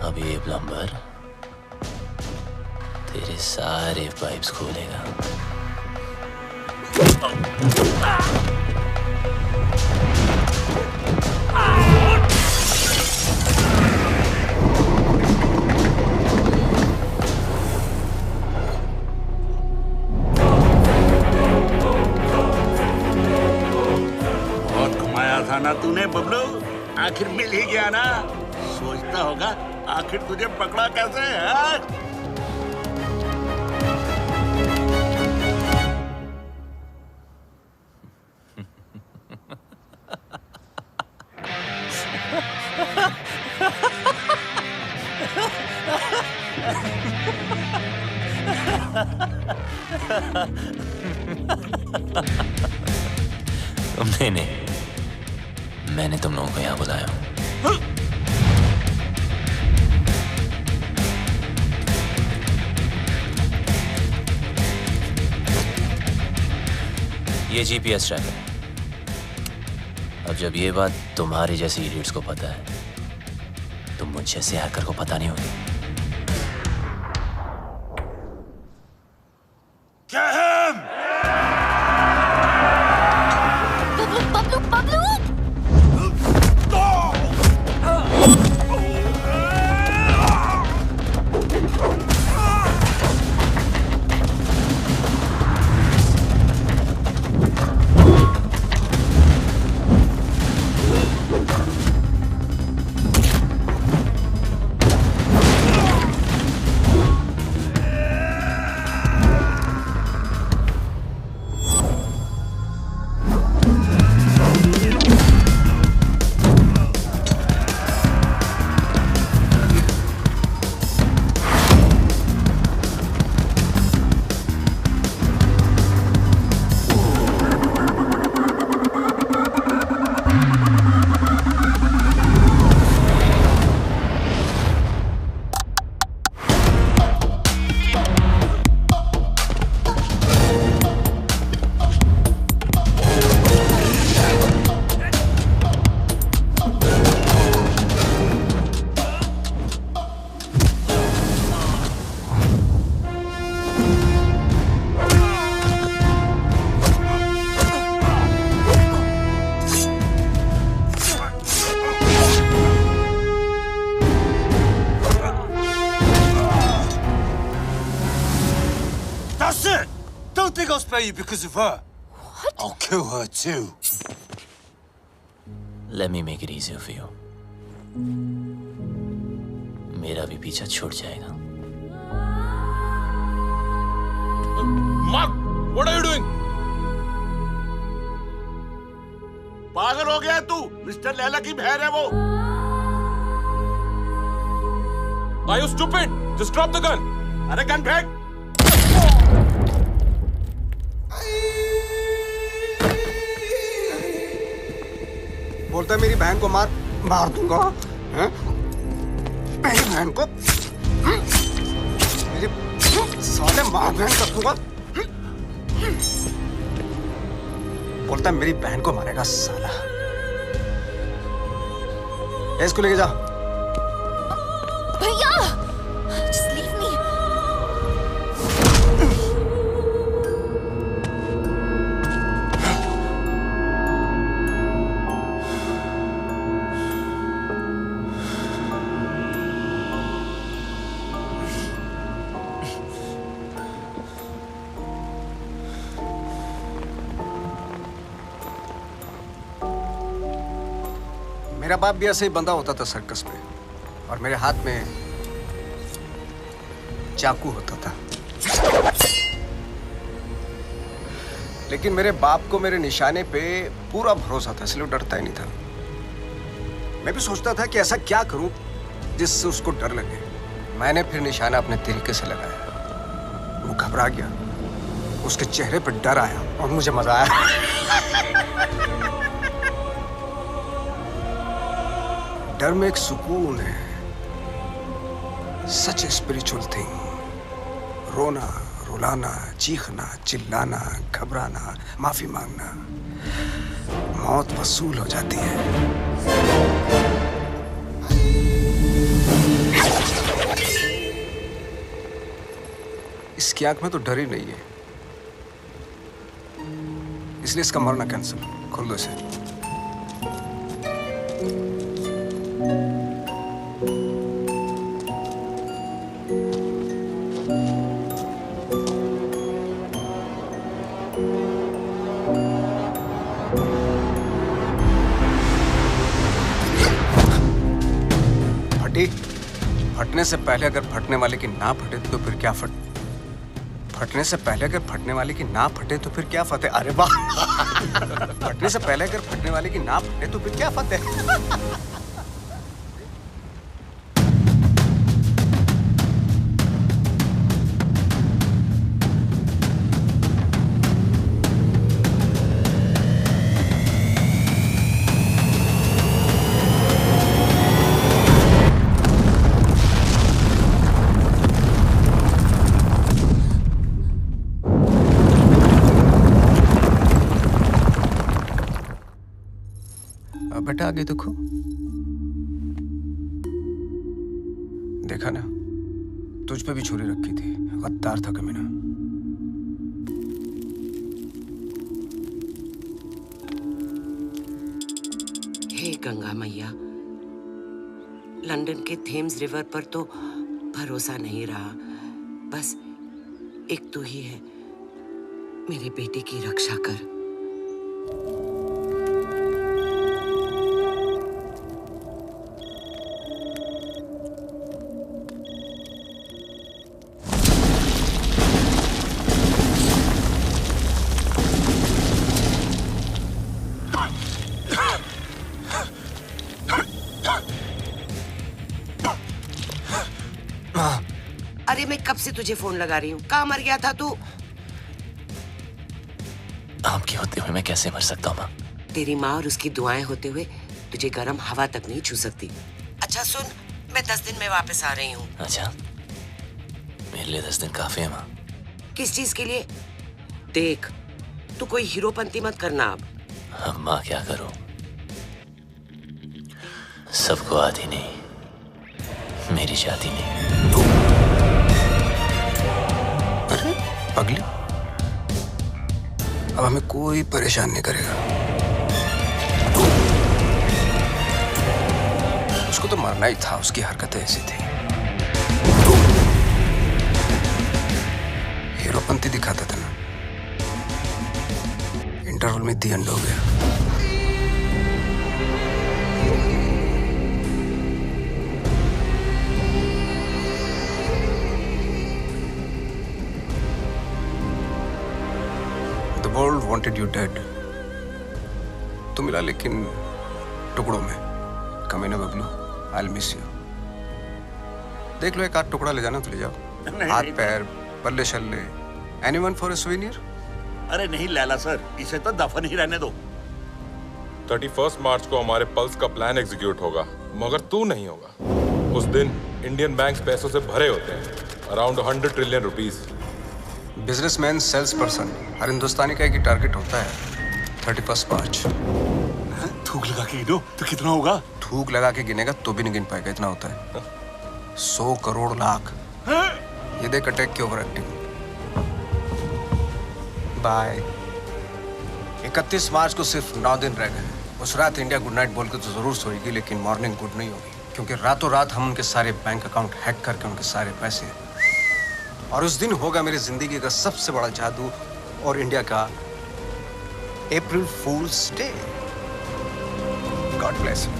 अब ये प्लम्बर तेरे सारे पाइप्स खोलेगा। ना तूने बबलू, आखिर मिल ही गया ना। सोचता होगा आखिर तुझे पकड़ा कैसे है? तुमने नहीं, मैंने तुम लोगों को यहाँ बुलाया। ये जीपीएस ट्रैकर। अब जब ये बात तुम्हारे जैसे इडियट्स को पता है, तो मुझ जैसे हैकर को पता नहीं होगी। You because of her. What? I'll kill her too. Let me make it easier for you. मेरा भी पीछा छूट जाएगा। Mark, what are you doing? पागल हो गया तू? मिस्टर लैला की बहन है वो। Are you stupid? Just drop the gun. अरे गन फेंक। बोलता है मेरी बहन को मार दूंगा। हैं? मेरी बहन को मेरे साले मार बहन कर दूंगा। बोलता है मेरी बहन को मारेगा साला। इसको लेके जा। भैया, just leave me. मेरा बाप भी ऐसे ही बंधा होता था सर्कस में, और मेरे हाथ में चाकू होता था। लेकिन मेरे बाप को मेरे निशाने पे पूरा भरोसा था, इसलिए डरता ही नहीं था। मैं भी सोचता था कि ऐसा क्या करूं जिससे उसको डर लगे। मैंने फिर निशाना अपने तरीके से लगाया। वो घबरा गया, उसके चेहरे पे डर आया और मुझे मजा आया। डर में एक सुकून है, सच स्पिरिचुअल थिंग। रोना, रुलाना, चीखना, चिल्लाना, घबराना, माफी मांगना, मौत वसूल हो जाती है। इसकी आंख में तो डर ही नहीं है, इसलिए इसका मरना कैंसिल। खोल दो इसे। फटने से पहले अगर फटने वाले की ना फटे तो फिर क्या फटने से पहले अगर फटने वाले की ना फटे तो फिर क्या फटे। अरे वाह। फटने से पहले अगर फटने वाले की ना फटे तो फिर क्या फटे। बेटा आगे देखो, देखा ना, तुझ पे भी छुरी रखी थी। गद्दार था कमीना। हे गंगा मैया, लंदन के थेम्स रिवर पर तो भरोसा नहीं रहा। बस एक तू ही है, मेरे बेटे की रक्षा कर। अरे मैं कब से तुझे फोन लगा रही हूँ, कहाँ मर गया था तू? आपके होते हुए मैं कैसे मर सकता हूँ माँ? तेरी माँ और उसकी दुआएं होते हुए तुझे गर्म हवा तक नहीं छू सकती। अच्छा सुन, मैं 10 दिन में वापस आ रही हूँ। अच्छा, मेरे लिए 10 दिन काफी है माँ। किस चीज के लिए? देख, तू कोई हीरोपंती मत करना अब माँ क्या करूँ? सबको आती नहीं, मेरी जाती नहीं। अरे पगली, अब हमें कोई परेशान नहीं करेगा। उसको तो मरना ही था, उसकी हरकतें ऐसी थी। हीरोपंती दिखाता था ना, इंटरवल में दी एंड हो गया। The world wanted you dead. तू मिला लेकिन टुकड़ों में। कमीना बबलू, I'll miss you. देख लो, एक आध टुकड़ा ले जाना तो ले जाओ। हाथ पैर, बल्ले शल्ले, एनीवन फॉर अ सुवेनियर? अरे नहीं लैला सर, इसे तो दफन ही रहने दो। 31 मार्च को हमारे पल्स का प्लान एग्जीक्यूट होगा, मगर तू नहीं होगा। उस दिन इंडियन बैंक्स पैसों से भरे होते हैं, around 100 trillion rupees. Businessman, sales person, हर हिंदुस्तानी का एक ही टारगेट होता है, 31 मार्च। थूक लगा के गिनो तो कितना होगा? थूक लगा के गिनेगा तो भी नहीं गिन पाएगा, इतना होता है। 100 करोड़ लाख। ये देख अटैक की ओवर एक्टिंग। बाय। 31 मार्च को सिर्फ 9 दिन रह गए। उस रात इंडिया गुड नाइट बोल के तो जरूर सोएगी, लेकिन मॉर्निंग गुड नहीं होगी, क्योंकि रातों रात हम उनके सारे बैंक अकाउंट हैक करके उनके सारे पैसे, और उस दिन होगा मेरी जिंदगी का सबसे बड़ा जादू और इंडिया का अप्रैल फूल्स डे। God bless you.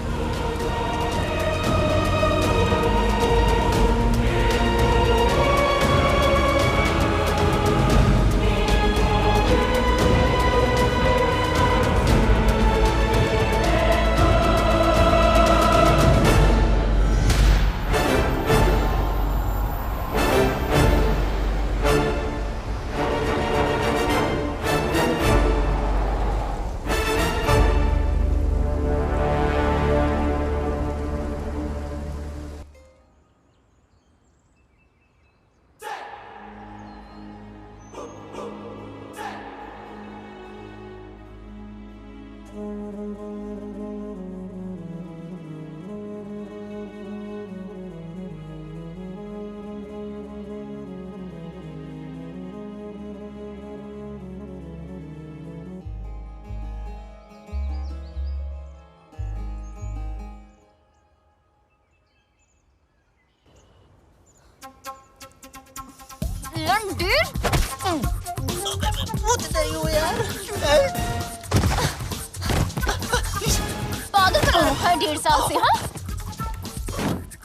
पागल कर रखा है 1.5 साल से, हाँ?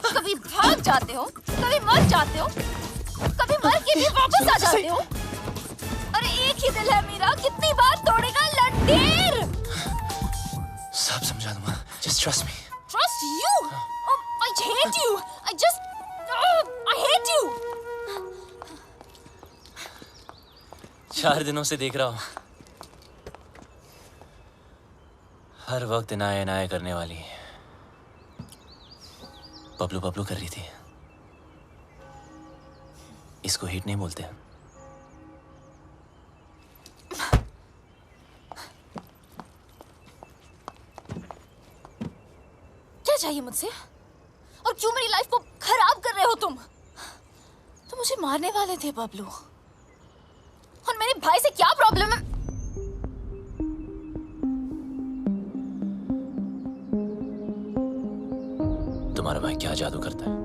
कभी भाग जाते हो, कभी मर जाते हो, कभी मर के भी वापस आ जाते हो। अरे एक ही दिल है मेरा, कितनी बार तोड़ेगा लंडेर? सब समझा दूंगा, just trust me. Trust you? Oh, I hate you. I hate you. 4 दिनों से देख रहा हूँ, हर वक्त इनाय इनाय करने वाली बबलू बबलू कर रही थी। इसको हिट नहीं बोलते। क्या चाहिए मुझसे? और क्यों मेरी लाइफ को खराब कर रहे हो तुम? तुम मुझे मारने वाले थे बबलू, और मेरे भाई से क्या प्रॉब्लम है? तुम्हारा भाई क्या जादू करता है,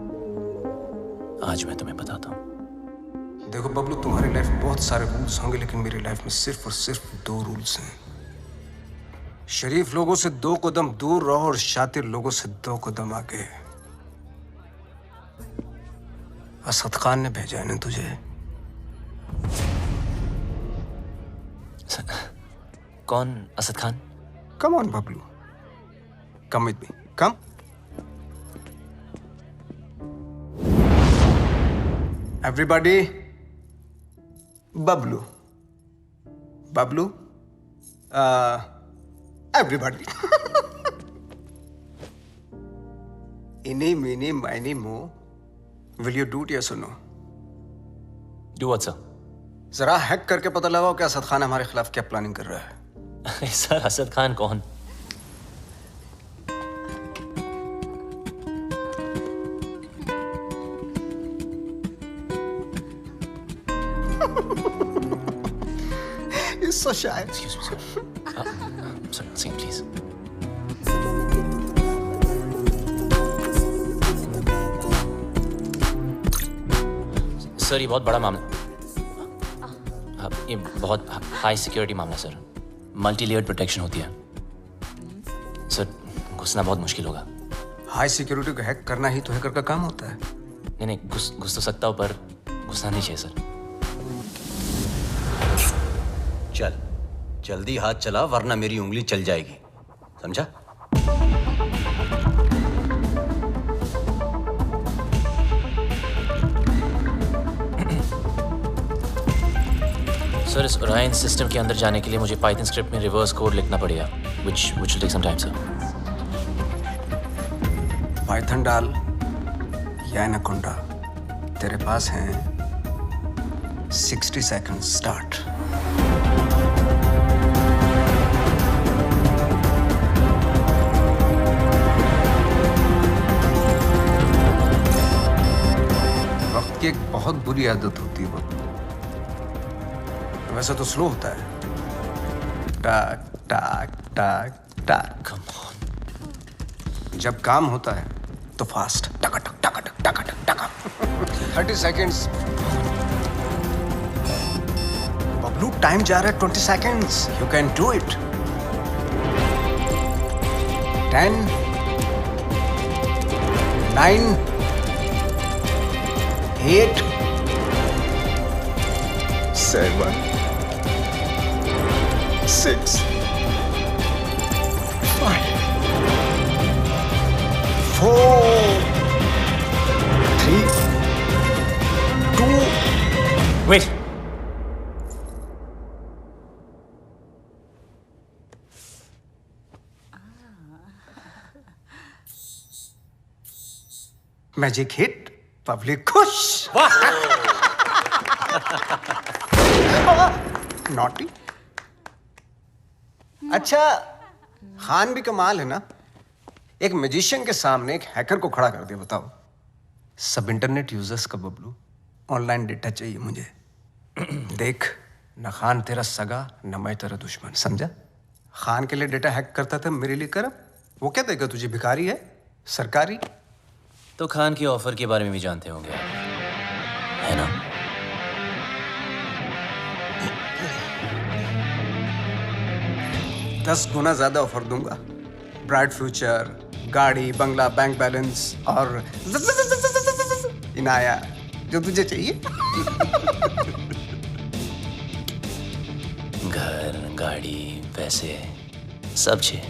आज मैं तुम्हें बताता हूँ। देखो बबलू, तुम्हारी लाइफ में बहुत सारे रूल्स होंगे, लेकिन मेरी लाइफ में सिर्फ और सिर्फ 2 रूल्स हैं। शरीफ लोगों से 2 कदम दूर रहो और शातिर लोगों से 2 कदम आगे। असद खान ने भेजा है ना तुझे? कौन Asad Khan? Come on Bablu, come with me, come. Everybody, Bablu, Bablu, everybody. इनी मीनी माइनी मो, will you do it yes और नो? Do what sir? जरा हैक करके पता लगाओ कि असद खान हमारे खिलाफ क्या प्लानिंग कर रहा है। सर, असद खान कौन? He's so shy. Excuse me, sir. Sorry, sing please. Sir, ये बहुत बड़ा मामला, ये बहुत हाई सिक्योरिटी मामला सर। मल्टी लेयर्ड प्रोटेक्शन होती है सर, घुसना बहुत मुश्किल होगा। हाई सिक्योरिटी को हैक करना ही तो हैकर का काम होता है। नहीं नहीं, घुस तो सकता हूँ, पर घुसना नहीं चाहिए सर। चल, जल्दी हाथ चला, वरना मेरी उंगली चल जाएगी, समझा? सर इस ओरायन सिस्टम के अंदर जाने के लिए मुझे पाइथन स्क्रिप्ट में रिवर्स कोड लिखना पड़ेगा which will take some time sir. Python डाल या एनाकोंडा, तेरे पास हैं 60 seconds स्टार्ट। वक्त की एक बहुत बुरी आदत होती है वो, वैसे तो स्लो होता है, टाक टाक टाक टाक। Come on. जब काम होता है तो फास्ट, टका टक टका टक टका टक टका। 30 seconds। बबलू टाइम जा रहा है 20 seconds। You can do it। 10 9 8 7 6 5 4 3 2 Wait. Magic hit, public खुश। नॉटी। अच्छा, खान भी कमाल है ना, एक मैजिशियन के सामने एक हैकर को खड़ा कर दिया। बताओ, सब इंटरनेट यूजर्स का बबलू, ऑनलाइन डेटा चाहिए मुझे। देख, न खान तेरा सगा न मैं तेरा दुश्मन, समझा? खान के लिए डेटा हैक करता था, मेरे लिए कर। वो क्या देगा तुझे, भिखारी है सरकारी? तो खान की ऑफर के बारे में भी जानते होंगे, है ना? दस गुना ज्यादा ऑफर दूंगा, ब्राइट फ्यूचर, गाड़ी, बंगला, बैंक बैलेंस और इनाया, जो तुझे चाहिए। घर, गाड़ी, पैसे, सब चाहिए।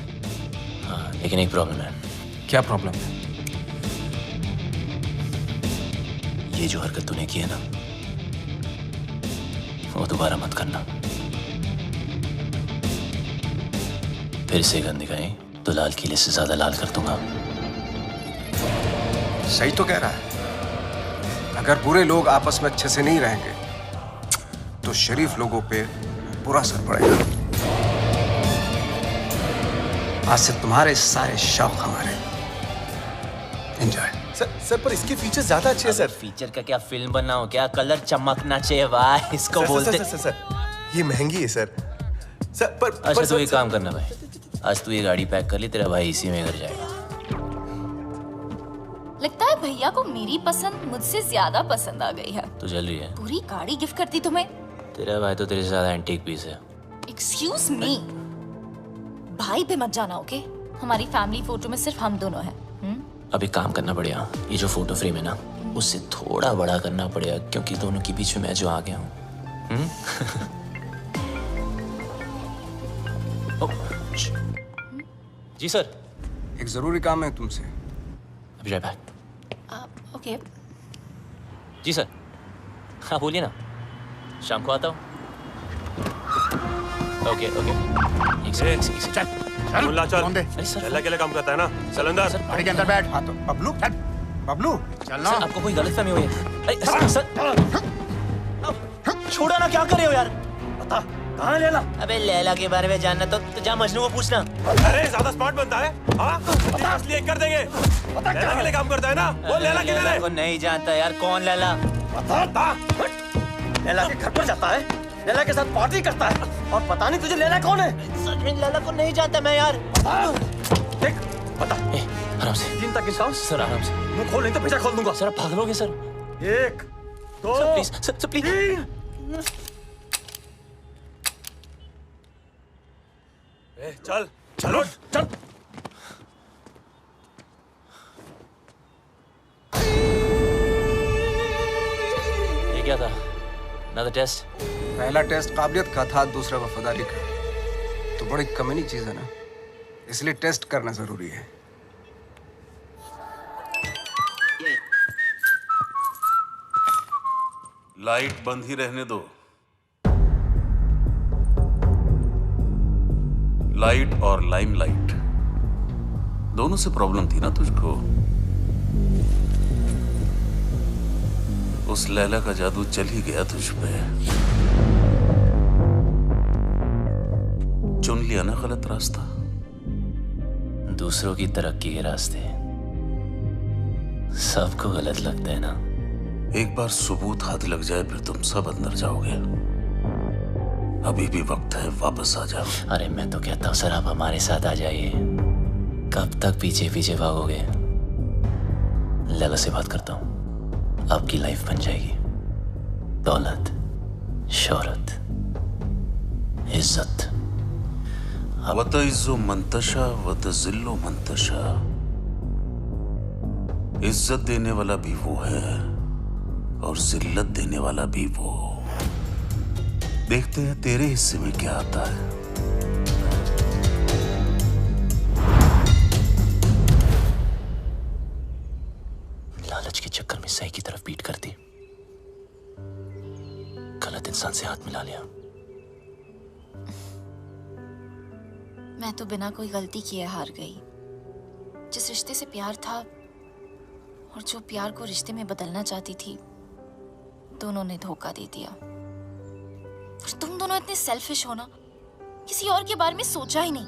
हाँ, लेकिन एक प्रॉब्लम है। क्या प्रॉब्लम है? ये जो हरकत तूने की है ना, वो दोबारा मत करना। फिर से गंद दिखाई तो लाल किले से ज्यादा लाल कर दूंगा। सही तो कह रहा है। अगर बुरे लोग आपस में अच्छे से नहीं रहेंगे तो शरीफ लोगों पे बुरा असर पड़ेगा। आज से तुम्हारे सारे शौक हमारे। एंजॉय। सर पर इसके फीचर ज्यादा अच्छे हैं सर। फीचर का क्या, फिल्म बनाओ क्या, कलर चमकना चाहिए भाई, इसको सर, बोलते। सर, ये महंगी है सर। पर अच्छा तू एक काम करना भाई, आज तू ये गाड़ी पैक कर ली, तेरा भाई इसी में घर जाएगा। लगता है भैया को मेरी पसंद मुझसे ज्यादा पसंद आ गई है। तू चल रही है? पूरी गाड़ी गिफ्ट करती तुम्हें। तेरा भाई तो तेरे से ज्यादा एंटीक पीस है। एक्सक्यूज मी, भाई पे मत जाना, ओके? हमारी फैमिली फोटो में सिर्फ हम दोनों हैं। अब एक काम करना पड़ेगा, ये जो फोटो फ्रेम है ना, उससे थोड़ा बड़ा करना पड़ेगा, क्योंकि दोनों के बीच में मैं जो आ गया हूँ। जी सर। एक जरूरी काम है तुमसे। अभी जाए बैक। ओके। जी सर। हाँ बोलिए ना, शाम को आता हूँ। Okay okay. चल मुल्ला चल। अरे सर, चल अकेले काम करता है ना, चल अंदर। गाड़ी के अंदर बैठ। हाँ तो बबलू चल, बबलू चलना। सर आपको कोई गलतफहमी हुई है? अरे सर छोड़ो ना, क्या कर रहे हो यार? बता कहाँ है लैला? अबे लैला के बारे में जानना तो जा मजनू को पूछना। अरे ज्यादा स्मार्ट बनता है, हाँ? असली कर देंगे। लैला के लिए काम करता है ना, वो लैला के लिए। को नहीं जानता यार, कौन लैला? बता। लैला के घर पर जाता है, लैला के साथ पार्टी करता है, और पता नहीं तुझे लैला कौन है? सच में लैला को नहीं जानता मैं यार। देख बता। आराम से। 3 तक गिनता हूँ। सर आराम से। मुंह खोल नहीं तो पीछा खोल दूंगा। सर आप पागलोगे sir. 1 2 sir please, sir please. 3। चल चलो चल। ये क्या था? Another test? पहला टेस्ट काबिलियत का था, दूसरा वफादारी का। तो बड़ी कमीनी चीज है ना, इसलिए टेस्ट करना जरूरी है। लाइट बंद ही रहने दो। लाइट और लाइमलाइट दोनों से प्रॉब्लम थी ना तुझको? उस लैला का जादू चल ही गया तुझ पे। चुन लिया ना गलत रास्ता। दूसरों की तरक्की के रास्ते सबको गलत लगता है ना। एक बार सबूत हाथ लग जाए फिर तुम सब अंदर जाओगे। अभी भी वक्त है, वापस आ जाओ। अरे मैं तो कहता हूँ सर आप हमारे साथ आ जाइए। कब तक पीछे पीछे भागोगे? लैला से बात करता हूँ, आपकी लाइफ बन जाएगी। दौलत, शोहरत, इज्जत। वतइज़्ज़ु मंतशा वतज़िल्लु मंतशा। इज्जत देने वाला भी वो है और जिल्लत देने वाला भी वो। देखते हैं तेरे हिस्से में क्या आता है। लालच के चक्कर में सही की तरफ पीट कर दी, गलत इंसान से हाथ मिला लिया। मैं तो बिना कोई गलती किए हार गई। जिस रिश्ते से प्यार था और जो प्यार को रिश्ते में बदलना चाहती थी, दोनों ने धोखा दे दिया। और तुम दोनों इतने सेल्फिश हो ना, किसी और के बारे में सोचा ही नहीं।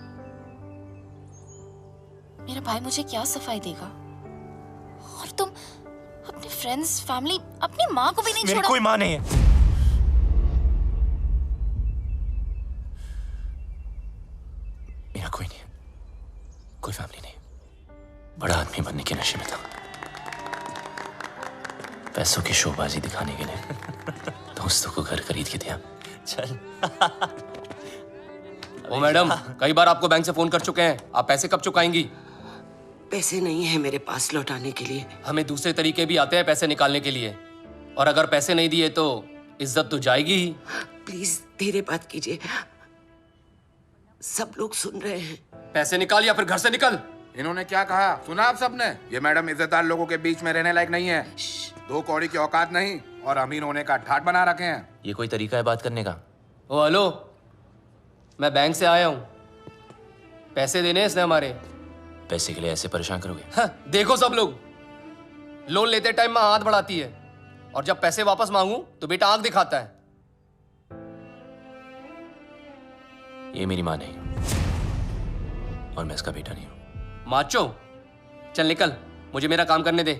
मेरा भाई मुझे क्या सफाई देगा? और तुम अपने फ्रेंड्स, फैमिली, अपनी माँ को भी नहीं छोड़ा। मेरी कोई माँ नहीं है। मेरा कोई नहीं, कोई फैमिली नहीं। बड़ा आदमी बनने के नशे में था, पैसों की शोबाजी दिखाने के लिए दोस्तों को घर खरीद के दिया। चल। ओ मैडम, कई बार आपको बैंक से फोन कर चुके हैं, आप पैसे कब चुकाएंगी? पैसे नहीं है मेरे पास लौटाने के लिए। हमें दूसरे तरीके भी आते हैं पैसे निकालने के लिए, और अगर पैसे नहीं दिए तो इज्जत तो जाएगी ही। प्लीज धीरे बात कीजिए, सब लोग सुन रहे हैं। पैसे निकाल या फिर घर से निकल। इन्होंने क्या कहा सुना आप सबने? ये मैडम इज्जतदार लोगों के बीच में रहने लायक नहीं है। 2 कौड़ी की औकात नहीं और अमीर होने का ठाट बना रखे हैं। ये कोई तरीका है बात करने का? ओ हेलो, मैं बैंक से आया हूँ, पैसे देने हैं इसने हमारे। पैसे के लिए ऐसे परेशान करोगे? हाँ, देखो सब लोग, लोन लेते टाइम माँ हाथ बढ़ाती है और जब पैसे वापस मांगू तो बेटा आंख दिखाता है। ये मेरी माँ नहीं और मैं इसका बेटा नहीं हूँ। माचो, चल निकल, मुझे मेरा काम करने दे।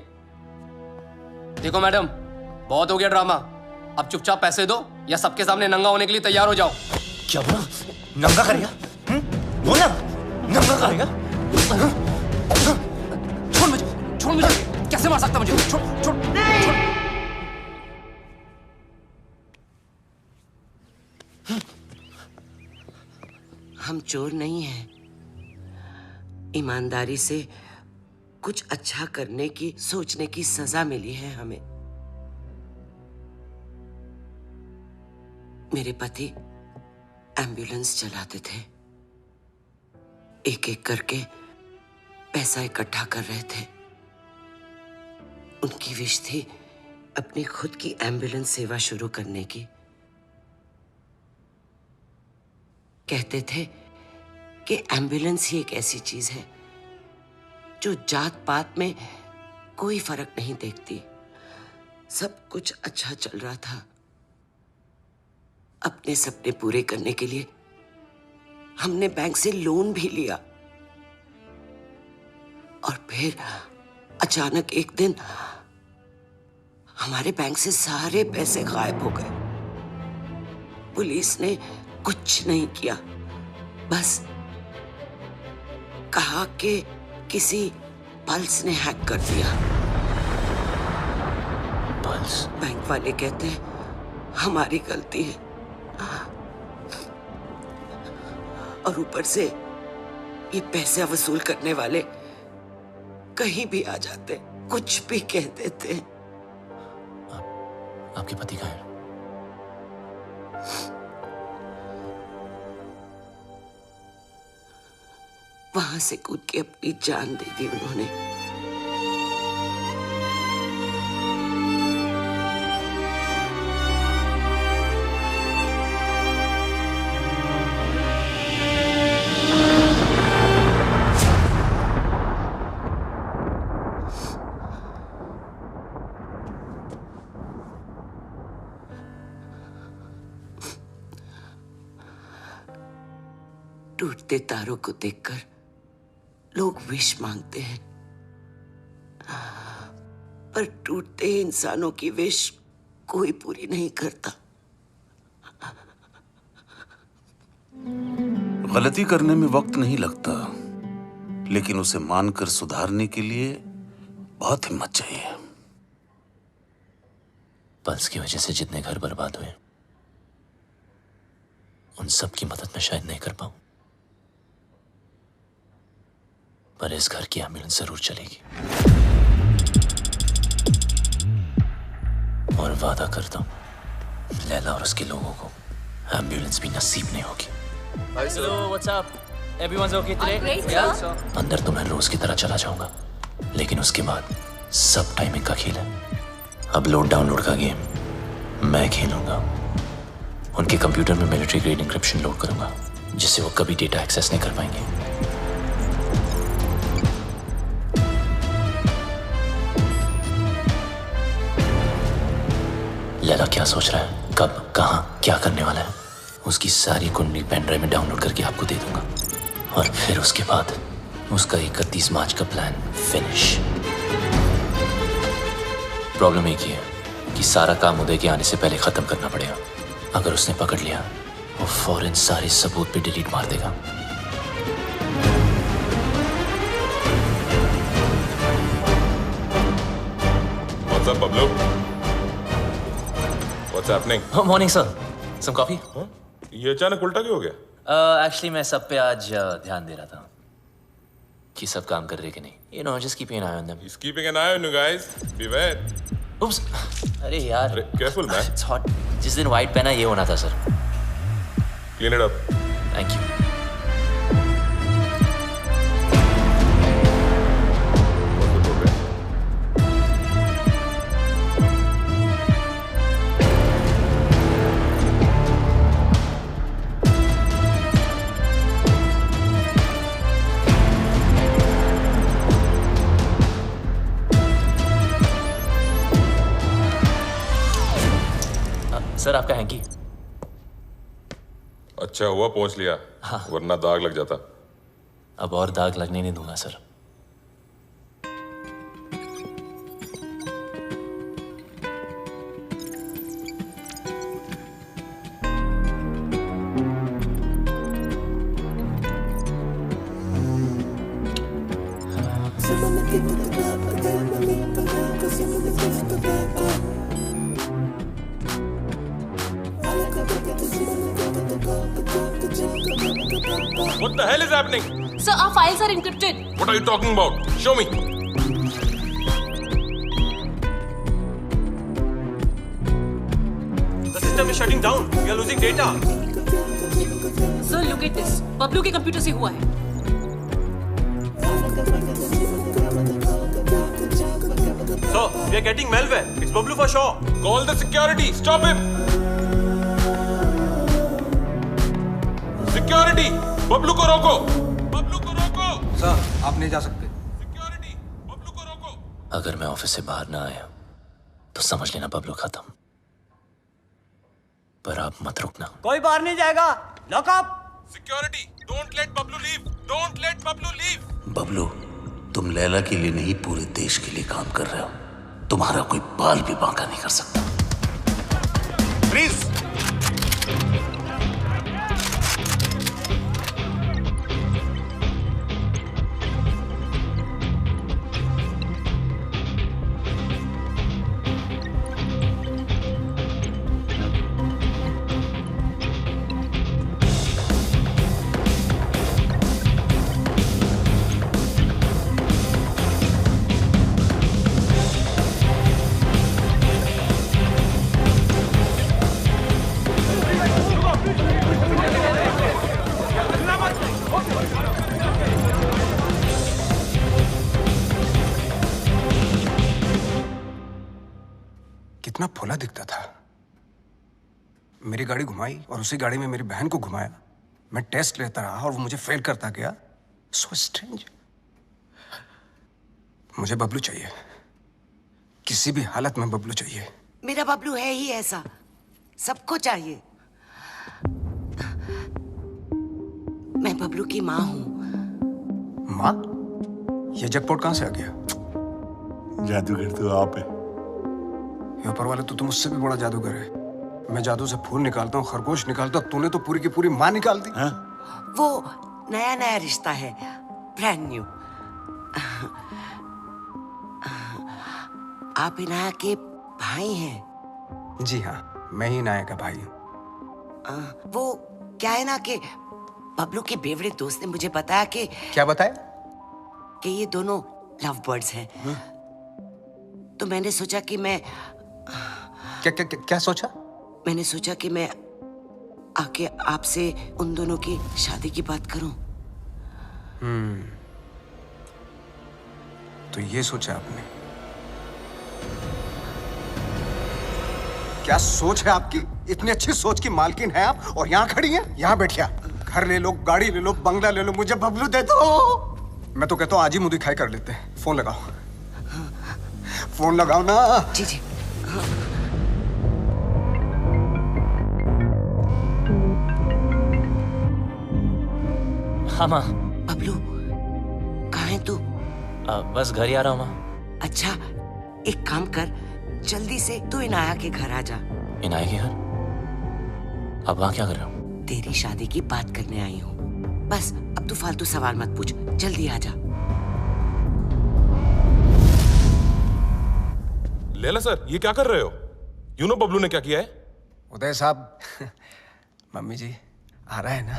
देखो मैडम, बहुत हो गया ड्रामा, अब चुपचाप पैसे दो या सबके सामने नंगा होने के लिए तैयार हो जाओ। क्या बोला? नंगा करेगा? बोला नंगा करेगा? छोड़ मुझे, छोड़ मुझे, कैसे मार सकता मुझे? छोड़, छोड़, छोड़। हम चोर नहीं हैं। ईमानदारी से कुछ अच्छा करने की, सोचने की सजा मिली है हमें। मेरे पति एम्बुलेंस चलाते थे, एक एक करके पैसा इकट्ठा कर रहे थे। उनकी विश थी अपनी खुद की एम्बुलेंस सेवा शुरू करने की। कहते थे कि एम्बुलेंस ही एक ऐसी चीज है जो जात पात में कोई फर्क नहीं देखती। सब कुछ अच्छा चल रहा था। अपने सपने पूरे करने के लिए हमने बैंक से लोन भी लिया और फिर अचानक एक दिन हमारे बैंक से सारे पैसे गायब हो गए। पुलिस ने कुछ नहीं किया, बस कहा कि किसी पल्स ने हैक कर दिया। पल्स? बैंक वाले कहते हैं हमारी गलती है, और ऊपर से ये पैसे वसूल करने वाले कहीं भी आ जाते, कुछ भी कह देते। आपके पति कहाँ हैं? वहां से कूद के अपनी जान दे दी उन्होंने। टूटते तारों को देखकर लोग विश मांगते हैं, पर टूटते इंसानों की विश कोई पूरी नहीं करता। गलती करने में वक्त नहीं लगता, लेकिन उसे मानकर सुधारने के लिए बहुत हिम्मत चाहिए। पल्स की वजह से जितने घर बर्बाद हुए उन सब की मदद मैं शायद नहीं कर पाऊं, पर इस घर की एम्बुलेंस जरूर चलेगी। और वादा करता हूं लैला और उसके लोगों को एम्बुलेंस भी नसीब नहीं होगी। Hello, what's up? Everyone's okay today? Great, Yeah. sir. अंदर तो मैं रोज की तरह चला जाऊंगा, लेकिन उसके बाद सब टाइमिंग का खेल है। अब लोड डाउनलोड का गेम मैं खेलूंगा। उनके कंप्यूटर में मिलिट्री ग्रेड इंक्रिप्शन लोड करूंगा, जिससे वो कभी डेटा एक्सेस नहीं कर पाएंगे। लैला क्या सोच रहा है, कब, कहां, क्या करने वाला है, उसकी सारी कुंडली पेन ड्राइव में डाउनलोड करके आपको दे दूंगा। और फिर उसके बाद उसका 31 मार्च का प्लान फिनिश। प्रॉब्लम एक ही है कि सारा काम उदय के आने से पहले खत्म करना पड़ेगा। अगर उसने पकड़ लिया, वो फौरन सारे सबूत पे डिलीट मार देगा। What's up, Pablo? What's happening? Morning sir, some coffee? ये अचानक उल्टा क्यों हो गया? एक्चुअली मैं सब पे आज ध्यान दे रहा था कि सब काम कर रहे कि नहीं। You know, just keeping an eye on them. He's keeping an eye on you guys. Beware. Oops. अरे यार। Careful, man. It's hot. जिस दिन white पहना ये होना था sir. Clean it up. Thank you. Sir आपका हैंकी। अच्छा हुआ पहुंच लिया, वरना दाग लग जाता। अब और दाग लगने नहीं दूंगा sir. What the hell is happening? Sir, our files are encrypted. What are you talking about? Show me. The system is shutting down. We are losing data. Sir, look at this. Bablu के computer से हुआ है। Sir, we are getting malware. It's Bablu for sure. Call the security. Stop him. Security. Bablu को रोको। बबलू को रोको। Sir, आप नहीं जा सकते। अगर मैं ऑफिस से बाहर ना आया तो समझ लेना बबलू खत्म। पर आप मत रुकना। कोई बाहर नहीं जाएगा। Lock up. Security. Don't let Bablu leave. Don't let Bablu leave. Bablu, तुम लैला के लिए नहीं पूरे देश के लिए काम कर रहे हो। तुम्हारा कोई बाल भी बांका नहीं कर सकता। प्लीज। कितना फुला दिखता था। मेरी गाड़ी घुमाई और उसी गाड़ी में मेरी बहन को घुमाया। मैं टेस्ट लेता रहा और वो मुझे फेल करता गया। So strange. मुझे बबलू चाहिए। किसी भी हालत में बबलू चाहिए। मेरा बबलू है ही ऐसा, सबको चाहिए। मैं मैं बबलू की माँ हूँ। माँ? ये जैकपॉट कहाँ से आ गया? जादूगर तो आप है। ये ऊपर वाले तो तुम मुझसे भी बड़ा जादूगर है। मैं जादू से फूल निकालता हूँ, खरगोश निकालता हूँ, तूने तो पूरी की पूरी माँ निकाल दी। वो नया नया रिश्ता है, ब्रांड न्यू। आप इनाया के भाई हैं? जी हाँ, मैं ही इनाया का भाई हूँ। वो क्या है ना कि बबलू के बेवड़े दोस्त ने मुझे बताया कि क्या बताया? कि ये दोनों लव बर्ड्स हैं। तो मैंने सोचा कि मैं क्या सोचा? मैंने सोचा कि मैं आके आपसे उन दोनों की शादी की बात करूं। तो ये सोचा आपने? क्या सोच है आपकी? इतनी अच्छी सोच की मालकिन है आप और यहाँ खड़ी हैं? यहाँ बैठिया। घर ले लो, गाड़ी ले लो, बंगला ले लो, मुझे बबलू दे दो। मैं तो कहता हूँ आज ही मुंह दिखाई कर लेते हैं। फोन लगाओ, फोन लगाओ ना। जी जी। हाँ माँ। बबलू कहाँ है तू? बस घर ही आ रहा हूँ माँ। अच्छा, एक काम कर, जल्दी से तू इनाया के घर आ जा। इनाया के घर? अब वहाँ क्या कर रहा हूँ? तेरी शादी की बात करने आई हूँ। बस अब तू फालतू सवाल मत पूछ, जल्दी आ जा। लैला सर, ये क्या कर रहे हो? यू नो बबलू ने क्या किया है? उदय साहब, मम्मी जी आ रहा है ना?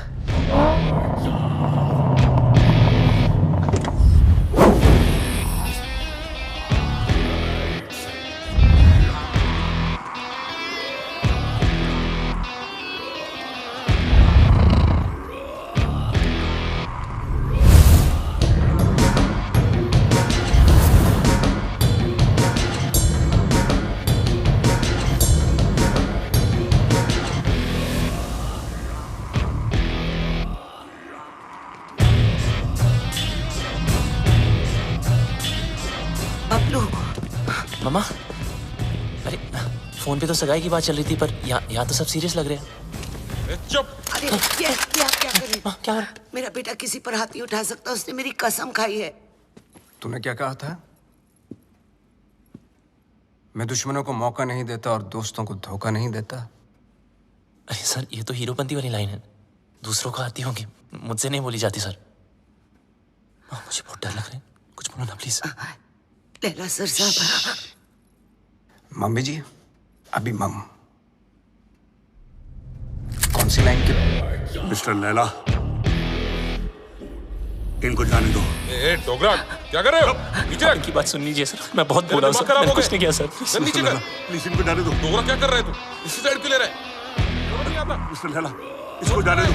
मामा, अरे फोन पे तो सगाई की बात चल रही थी, पर यहाँ तो सब सीरियस लग रहे हैं। चुप! अरे ये आप क्या कर रहे? क्या हो रहा? मेरा बेटा किसी पर हाथ नहीं उठा सकता, उसने मेरी कसम खाई है। तूने क्या कहा था? मैं दुश्मनों को मौका नहीं देता और दोस्तों को धोखा नहीं देता। अरे सर, ये तो हीरोपंती वाली लाइन है, दूसरों को आती होगी, मुझसे नहीं बोली जाती सर। मुझे बहुत डर लग रहा है, कुछ बोलो ना प्लीज। लैला सर साहब। मम्मी जी, अभी मम कौन सी लाइन के? मिस्टर लैला, इनको जाने दो। ए डोगरा, क्या कर रहे हो? नीचे इनकी बात सुन लीजिए सर, मैं बहुत बोला हूं सर, मैंने कुछ नहीं किया सर। नीचे कर। प्लीज इनको जाने दो। डोगरा क्या कर रहे है तू? इसी साइड क्यों ले रहा है? नहीं आता। मिस्टर लैला, इसको जाने दो।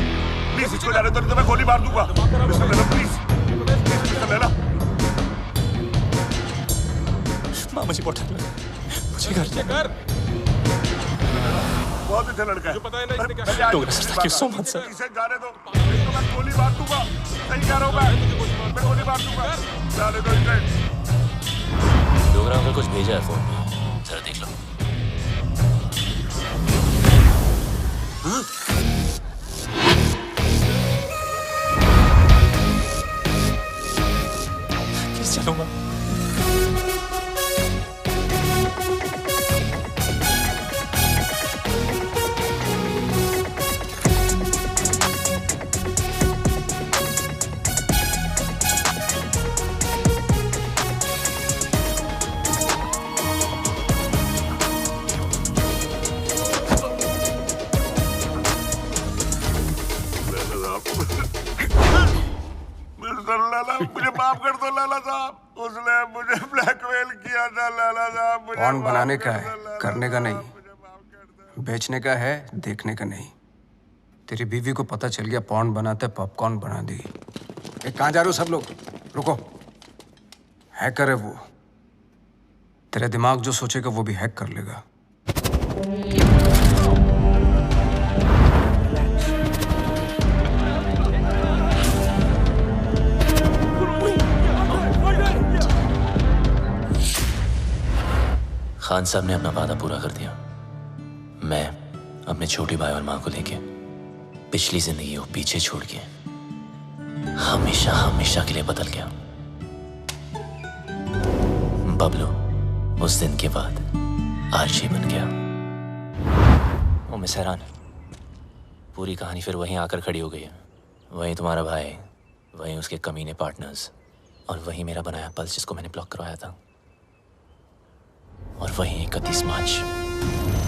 प्लीज इसको जाने दो, नहीं तो मैं गोली मार दूंगा। Mister Laila please. Mister Laila. माँ मुझे बहुत डर लग रहा है, मुझे घर कर। बहुत अच्छा लड़का है। मुझे पता है ना इसने क्या। Dogra sir, thank you so much sir. इसे जाने दो, नहीं तो मैं गोली मार दूंगा। सही कह रहा हूँ मैं गोली मार दूंगा। जाने दो इसे। डोगरा अंकल कुछ भेजा है फोन पे, जरा देख लो। किस चलूंगा? मुझे माफ कर दो लैला साहब, उसने मुझे ब्लैकमेल किया था। लैला साहब मुझे पॉन बनाने का है, करने का नहीं। बेचने का है, देखने का नहीं। तेरी बीवी को पता चल गया पॉन बनाते पॉपकॉर्न बना दी। कहाँ जा रहे हो सब लोग? रुको, हैकर है वो। तेरा दिमाग जो सोचेगा वो भी हैक कर लेगा। खान साहब ने अपना वादा पूरा कर दिया। मैं अपने छोटे भाई और माँ को लेके पिछली जिंदगी को पीछे छोड़ के हमेशा हमेशा के लिए बदल गया। बबलू उस दिन के बाद आरजे बन गया। ओ मिस हैरान, पूरी कहानी फिर वहीं आकर खड़ी हो गई है। वहीं तुम्हारा भाई, वहीं उसके कमीने पार्टनर्स, और वहीं मेरा बनाया पल्स जिसको मैंने ब्लॉक करवाया था, और वहीं 31 मार्च।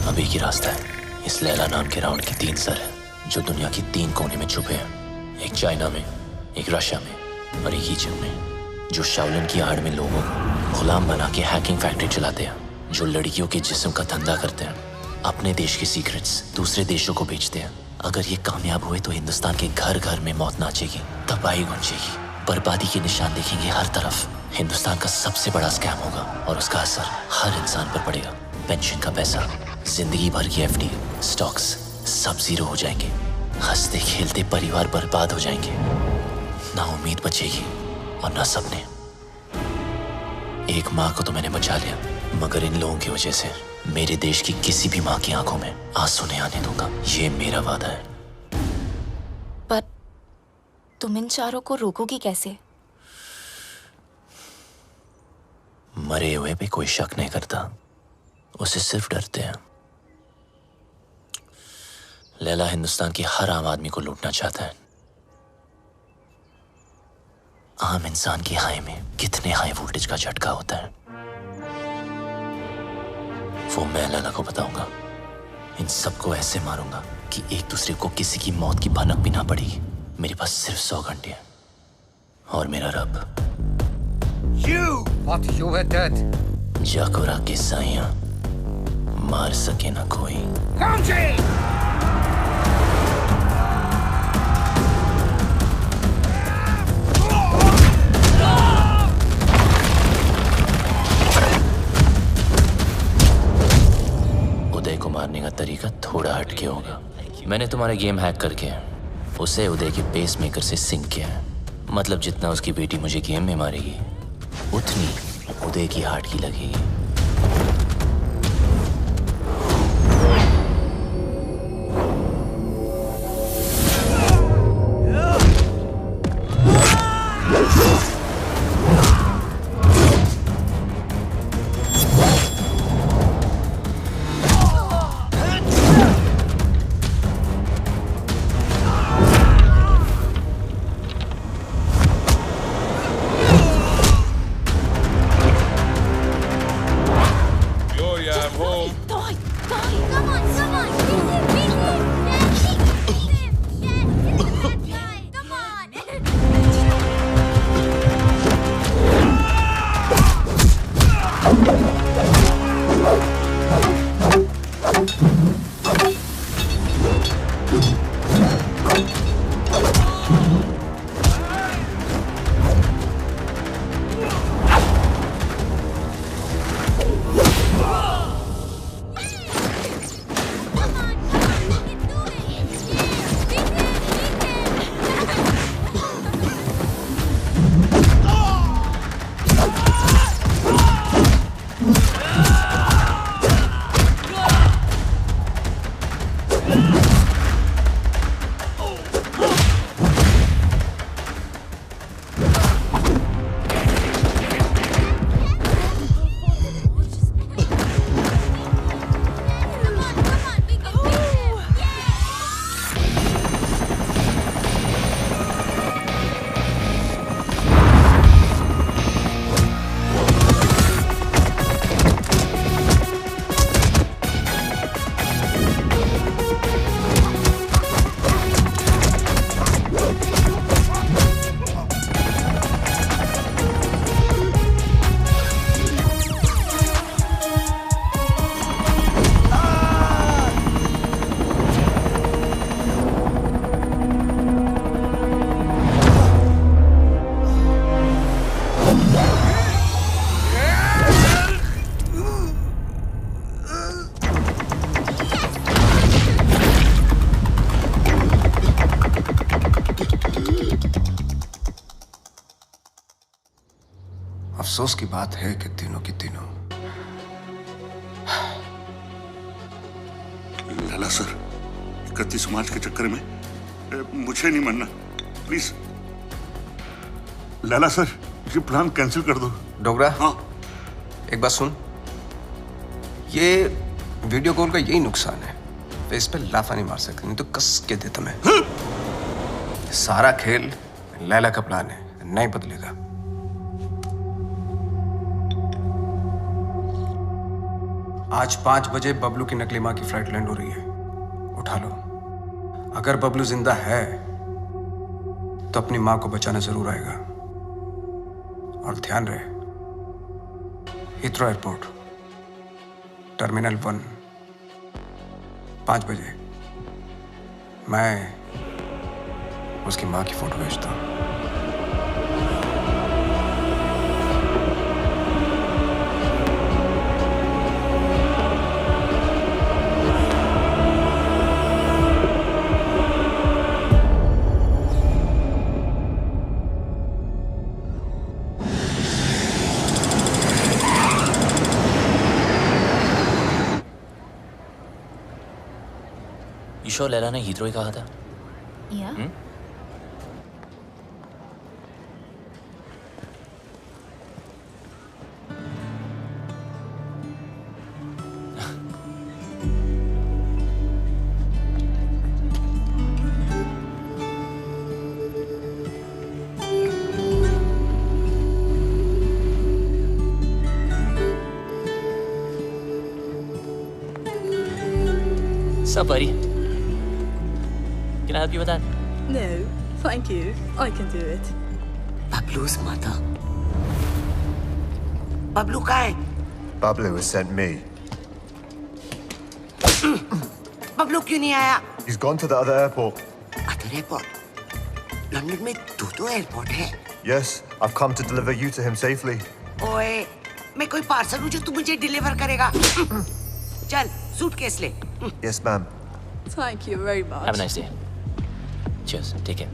अब एक ही रास्ता है। इस लैला नाम के राउंड के 3 सर हैं जो दुनिया की 3 कोने में छुपे हैं। एक चाइना में, एक रशिया में और एक ईजिप्ट में, जो शाओलिन की आड़ में लोगों को गुलाम बना के हैकिंग फैक्ट्री चलाते हैं, जो लड़कियों के जिस्म का धंधा करते हैं, अपने देश के सीक्रेट्स दूसरे देशों को बेचते हैं। अगर ये कामयाब हुए तो हिंदुस्तान के घर घर में मौत नाचेगी, तबाही गूंजेगी, बर्बादी के निशान देखेंगे हर तरफ। हिंदुस्तान का सबसे बड़ा स्कैम होगा और उसका असर हर इंसान पर पड़ेगा। पेंशन का पैसा, जिंदगी भर की एफडी, स्टॉक्स सब जीरो हो जाएंगे। हंसते खेलते परिवार बर्बाद हो जाएंगे। ना उम्मीद बचेगी और ना सपने। एक माँ को तो मैंने बचा लिया, मगर इन लोगों की वजह से मेरे देश की किसी भी माँ की आंखों में आंसू नहीं आने दूंगा। ये मेरा वादा है। पर तुम इन चारों को रोकोगी कैसे? मरे हुए पे कोई शक नहीं करता, उसे सिर्फ डरते हैं। लैला हिंदुस्तान के हर आम आदमी को लूटना चाहता है। आम इंसान की हाई में कितने हाई वोल्टेज का झटका होता है वो मैं लैला को बताऊंगा। इन सबको ऐसे मारूंगा कि एक दूसरे को किसी की मौत की भनक भी ना पड़ेगी। मेरे पास सिर्फ 100 घंटे हैं और मेरा रब जाकोरा के साइयां मार सके ना कोई। उदय को मारने का तरीका थोड़ा हटके होगा। मैंने तुम्हारे गेम हैक करके उसे उदय के पेस मेकर से सिंक किया है। मतलब जितना उसकी बेटी मुझे गेम में मारेगी उतनी उदय की हार्ट की लगेगी। अफसोस की बात है कि तीनों की तीनों। लाला सर, 31 मार्च के चक्कर में मुझे नहीं मरना, प्लीज। लाला सर, ये प्लान कैंसिल कर दो। डोगरा, हाँ एक बात सुन, ये वीडियो कॉल का यही नुकसान है, फेस पे लाफा नहीं मार सकते, नहीं तो कस के देता मैं। सारा खेल लैला का प्लान है, नहीं बदलेगा। आज 5 बजे बबलू की नकली माँ की फ्लाइट लैंड हो रही है, उठा लो। अगर बबलू जिंदा है तो अपनी माँ को बचाना जरूर आएगा। और ध्यान रहे, हीथ्रो एयरपोर्ट, टर्मिनल 1, 5 बजे मैं उसकी माँ की फोटो भेजता हूँ। ईशो लैला ने हीथ्रो ही कहा था। या Sapari. Can I help you with that? No, thank you. I can do it. Bablu's mother. Bablu कहाँ है? Bablu has sent me. Bablu क्यों नहीं आया? He's gone to the other airport. Other airport? London में 2 airport है। Yes, I've come to deliver you to him safely. ओए, मैं कोई पार्सल हूँ जो तू मुझे डिलीवर करेगा। चल, सूटकेस ले। Yes, ma'am. Thank you very much. Have a nice day. Cheers. Take care.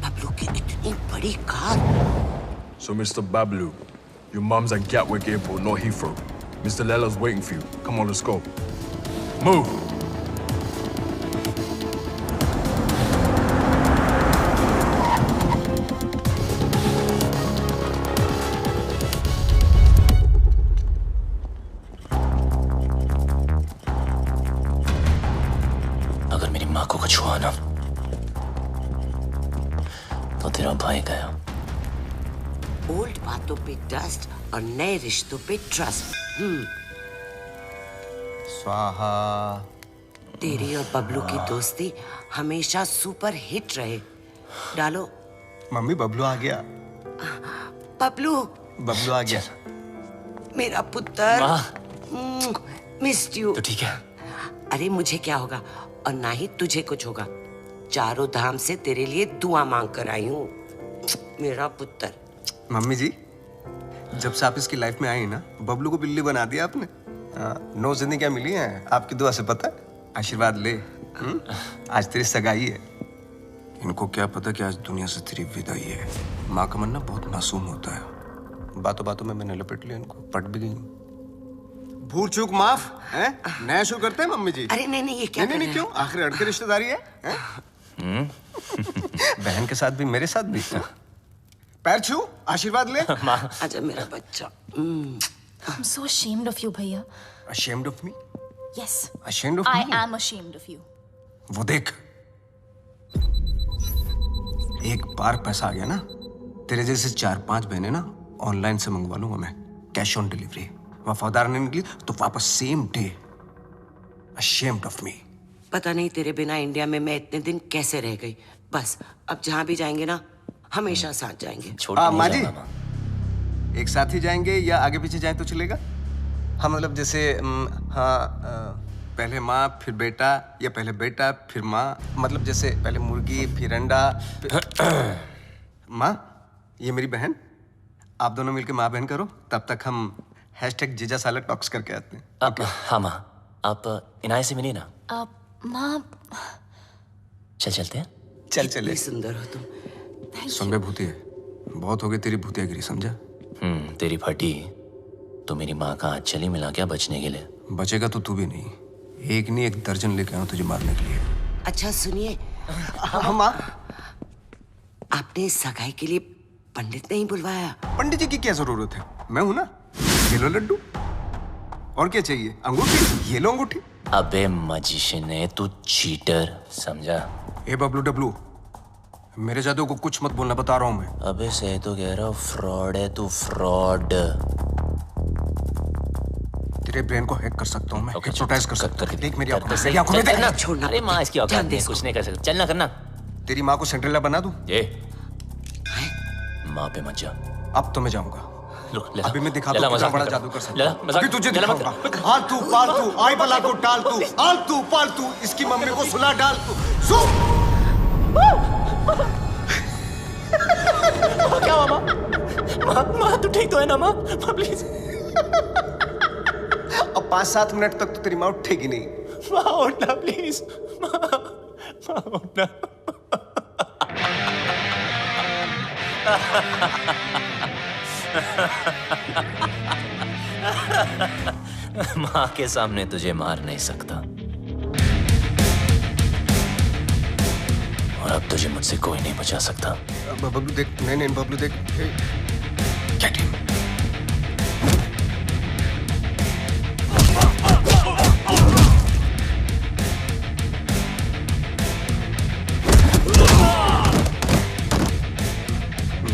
Bablu की इतनी बड़ी car. So, Mr. Bablu, your mum's at Gatwick Airport, not Heathrow. Mr. Lella's waiting for you. Come on, let's go. Move! अगर मेरी माँ को कुछ हुआ ना तो तेरा भाई गया। ओल्ड बातों पे डस्ट और नए रिश्तों पे ट्रस्ट। स्वाहा। तेरी और बबलू की दोस्ती हमेशा सुपर हिट रहे। डालो। मम्मी बबलू आ गया। बबलू। बबलू आ गया। मेरा पुत्र। Missed you. तो ठीक है। अरे मुझे क्या होगा और ना ही तुझे कुछ होगा। चारों धाम से तेरे लिए दुआ मांग कर आई हूँ, मेरा पुत्र। मम्मी जी, जब से आप इसकी लाइफ में आई ना, बबलू को बिल्ली बना दिया आपने। 9 जिंदगियां मिली हैं आपकी दुआ से, पता है? आशीर्वाद ले। आज तेरी सगाई है। इनको क्या पता कि आज दुनिया से तेरी विदाई है। माँ का मन ना बहुत मासूम होता है। बातों बातों में मैंने लपेट लिया इनको, पट भी गई। भूल चूक माफ है? नया शो करते हैं मम्मी जी। अरे नहीं, ये क्या? नहीं, क्यों? आखिर अड़के रिश्तेदारी है? बहन के साथ भी, मेरे साथ भी। पैर छू, आशीर्वाद ले। आजा मेरा बच्चा। I'm so ashamed of you, भैया। Ashamed of me? Yes. Ashamed of I me? am ashamed of you. वो देख, एक बार पैसा आ गया ना, तेरे जैसे 4-5 बहनें ना ऑनलाइन से मंगवा लूंगा मैं, कैश ऑन डिलीवरी। वफादार नहीं निकली तो वापस same day. Ashamed of me. पता नहीं तेरे बिना इंडिया में मैं इतने दिन कैसे रह गई। बस अब जहाँ भी जाएंगे ना, हमेशा साथ जाएंगे। माँ जी, एक साथ ही जाएंगे या आगे पीछे जाए तो चलेगा? हाँ मतलब जैसे पहले माँ फिर बेटा, या पहले बेटा फिर माँ, मतलब जैसे पहले मुर्गी फिर अंडा माँ, ये मेरी बहन, आप दोनों मिलकर माँ बहन करो, तब तक हम #जीजा साला टॉक्स करके आते हैं। हाँ माँ, आप इनाय से मिली ना? माँ, चलते हैं। चले। सुंदर हो तुम। सुन बे भूतिया, बहुत हो गई तेरी भूतियागिरी, समझा? तेरी फटी तो मेरी माँ का हाथ चली मिला क्या बचने के लिए? बचेगा तो तू भी नहीं, एक नहीं 1 दर्जन लेके आऊं तुझे मारने के लिए। अच्छा सुनिए, माँ, आपने सगाई के लिए पंडित नहीं बुलवाया? पंडित जी की क्या जरूरत है? मैं हूं ना। ये लो लड्डू। और क्या चाहिए? अंगूठी? ये लो अंगूठी। अबे मजिशियन है तू, चीटर, समझा? ए बबलू डब्लू, मेरे जादू को कुछ मत बोलना, बता रहा हूं मैं। अबे सही तो कह रहा हूँ, फ्रॉड है तू, फ्रॉड। तेरे ब्रेन को हैक कर सकता हूँ मैं, हिप्नोटाइज कर सकता हूँ। देख मेरी आंखों में, सही, मेरी आंखों में चल, देख। चल, छोड़ना। अरे माँ इसकी औकात नहीं है, कुछ नहीं कर सकता। चलना करना। तेरी माँ को सेंट्रेला बना दूं? ये माँ पे मत जा। अब तो मैं जाऊंगा। अभी मैं दिखा दूं कितना बड़ा जादू कर सकता हूं। अभी अभी तुझे दिखाऊंगा। आलतू पालतू, आई बला को टाल तू, आलतू पालतू, इसकी मम्मी को सुला डाल तू। क्या हुआ माँ? माँ तू ठीक तो है ना माँ? प्लीज। अब 5-7 मिनट तक तो तेरी माँ उठेगी नहीं। माँ उठना प्लीज। माँ उठना। माँ के सामने तुझे मार नहीं सकता, और अब तुझे मुझसे कोई नहीं बचा सकता। बबलू देख, नहीं बबलू देख। Get him.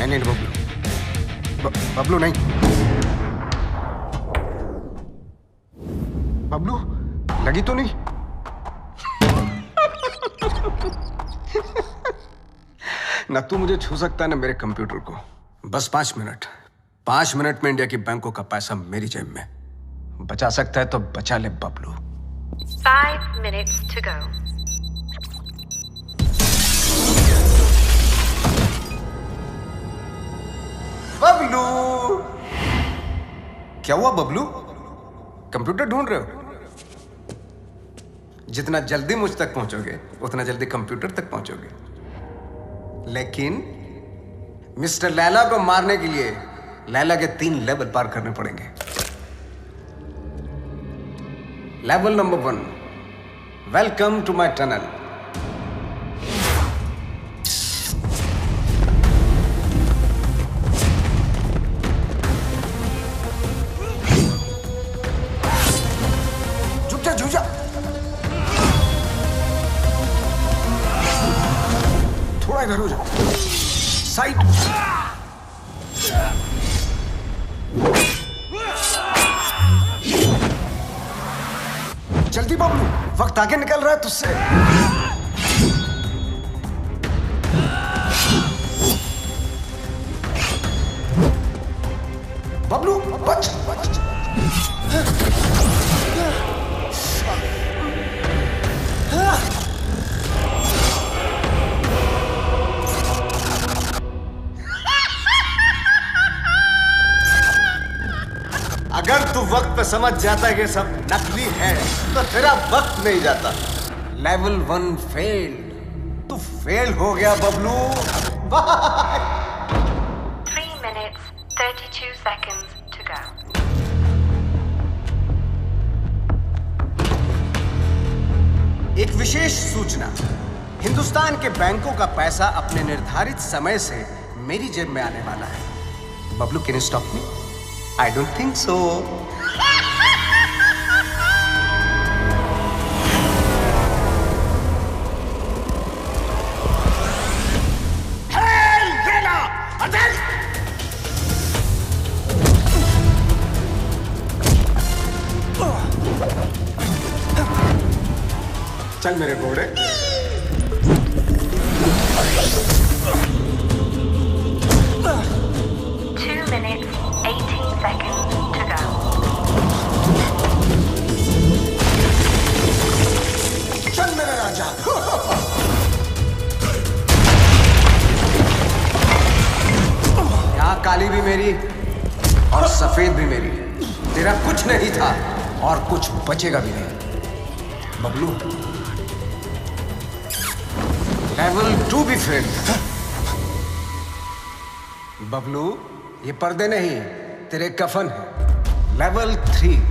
नहीं बबलू, बबलू नहीं। बबलू लगी तो नहीं? ना तू मुझे छू सकता है ना मेरे कंप्यूटर को। बस 5 मिनट। 5 मिनट में इंडिया की बैंकों का पैसा मेरी जेब में। बचा सकता है तो बचा ले Bablu. 5 minutes to go. Bablu, क्या हुआ बबलू? कंप्यूटर ढूंढ रहे हो? जितना जल्दी मुझ तक पहुंचोगे उतना जल्दी कंप्यूटर तक पहुंचोगे। लेकिन मिस्टर लैला को मारने के लिए लैला के 3 लेवल पार करने पड़ेंगे। Level number 1, welcome to my tunnel. झुक जा। थोड़ा इधर हो जा। साइड। जल्दी बबलू, वक्त आगे निकल रहा है तुझसे। बबलू बच। अगर तू वक्त पे समझ जाता है कि सब नकली है तो तेरा वक्त नहीं जाता। Level 1 failed. तू फेल हो गया Bablu. 3 minutes, 32 seconds to go. एक विशेष सूचना, हिंदुस्तान के बैंकों का पैसा अपने निर्धारित समय से मेरी जेब में आने वाला है। Bablu, can you stop me? I don't think so. Hey, Bella! Attend! चल मेरे घोड़े। चल मेरे राजा। यहाँ काली भी मेरी और सफेद भी मेरी। तेरा कुछ नहीं था और कुछ बचेगा भी नहीं। बबलू, लेवल 2 भी फेल। बबलू, ये पर्दे नहीं तेरे कफन है। लेवल 3।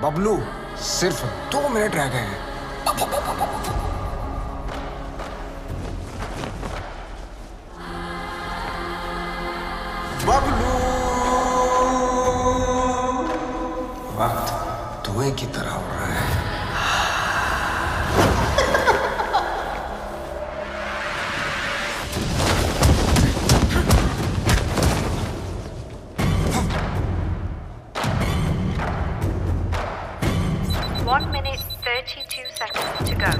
बबलू सिर्फ 2 मिनट रह गए हैं। बबलू वक्त धुएं की तरह उड़ रहा है। One minute, 32 seconds to go.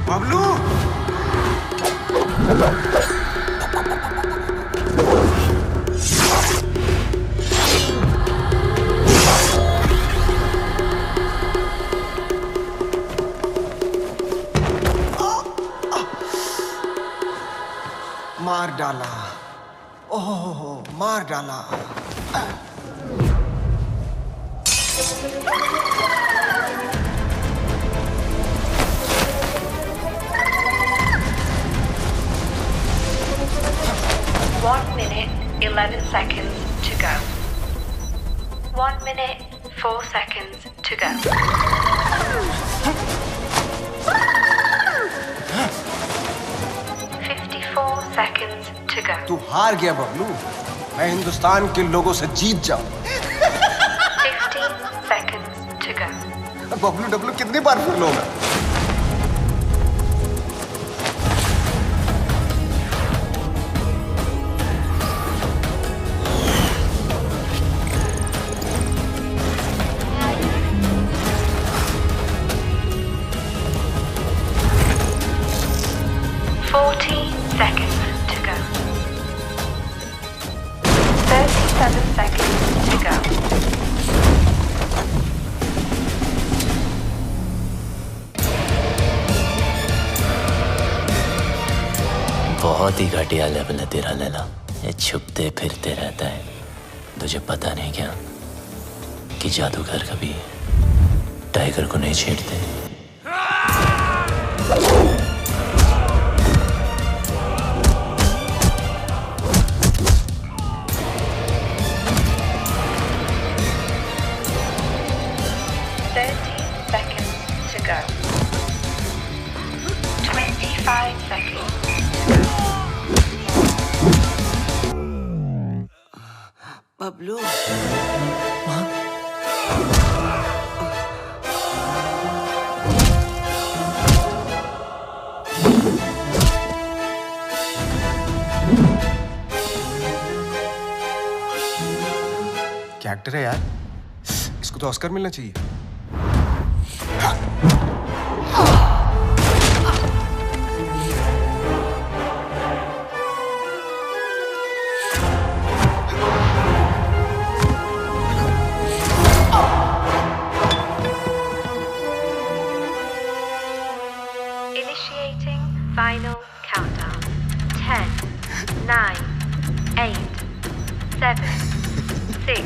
Bablu मार डाला। ओह मार डाला। One minute, 11 seconds to go. 1 minute, 4 seconds to go. Seconds to go. तू हार गया बबलू। मैं हिंदुस्तान के लोगों से जीत जाऊं। 15 seconds to go. Bablu Dablu कितनी बार फिर लोगा? Seconds to go. 37 seconds to go. बहुत ही घटिया लेवल है तेरा लैला। ये छुपते फिरते रहता है। तुझे पता नहीं क्या कि जादूगर कभी टाइगर को नहीं छेड़ते। बबलू क्या एक्टर है यार, इसको तो ऑस्कर मिलना चाहिए। Initiating final countdown. 10, 9, 8, 7, 6,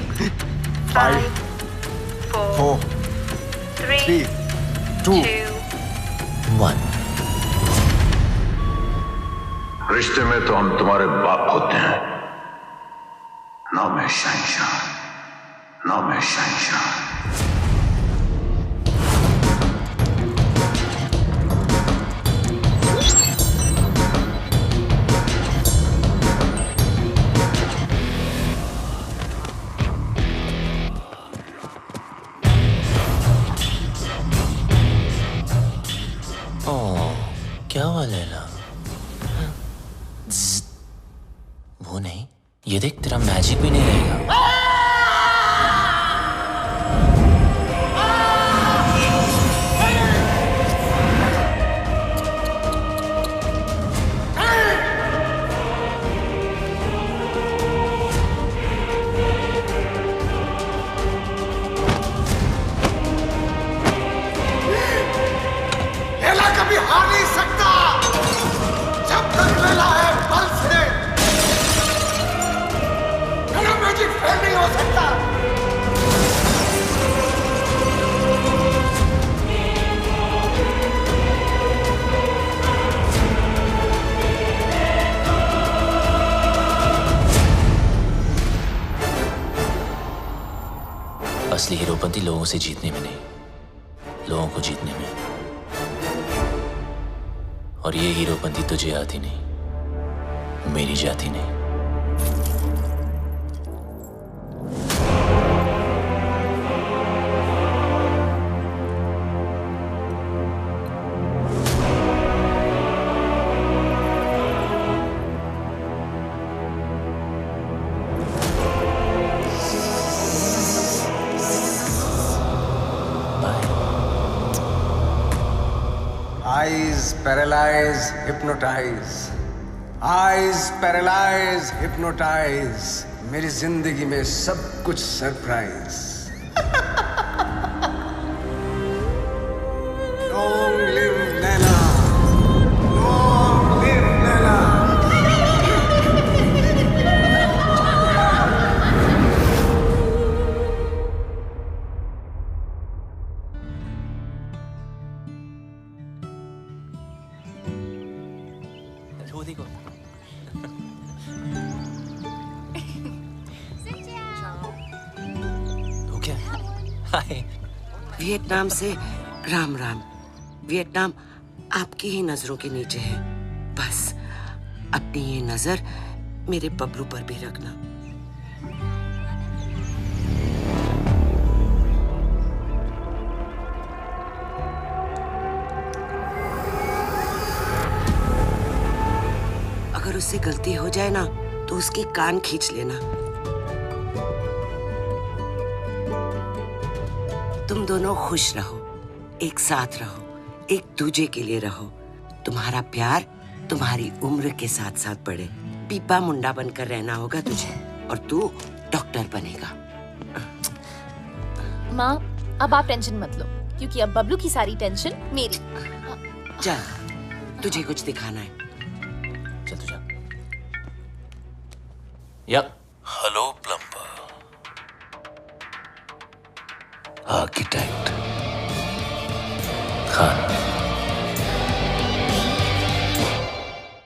5, 4, 3, 2, 1। रिश्ते में तो हम तुम्हारे बाप होते हैं, ना मैं शहंशाह, ना मैं शहंशाह। क्या हुआ ये देख तेरा मैजिक भी नहीं रहेगा। लैला कभी हार नहीं सकता जब तक लैला है पल्स है। मेरा मैजिक फेल नहीं हो सकता। असली हीरोपंती लोगों से जीतने में नहीं, लोगों को जीतने में। और ये हीरोपंती तुझे आती नहीं, मेरी जाती नहीं। Eyes paralyze, hypnotize. Eyes paralyze, hypnotize. मेरी जिंदगी में सब कुछ surprise. Long live Laila. Long live Laila. वो देखो। वो क्या? हाय। वियतनाम से राम राम। वियतनाम आपकी ही नजरों के नीचे है। बस अपनी ये नजर मेरे बबलू पर भी रखना। अगर उससे गलती हो जाए ना तो उसके कान खींच लेना। तुम दोनों खुश रहो, एक साथ रहो, एक दूजे के लिए रहो। तुम्हारा प्यार तुम्हारी उम्र के साथ साथ बढ़े। पीपा मुंडा बनकर रहना होगा तुझे और तू डॉक्टर बनेगा। माँ, अब आप टेंशन मत लो क्योंकि अब बबलू की सारी टेंशन मेरी। चल, तुझे कुछ दिखाना है। चल तू जा। Yup. Hello plumber, architect Khan.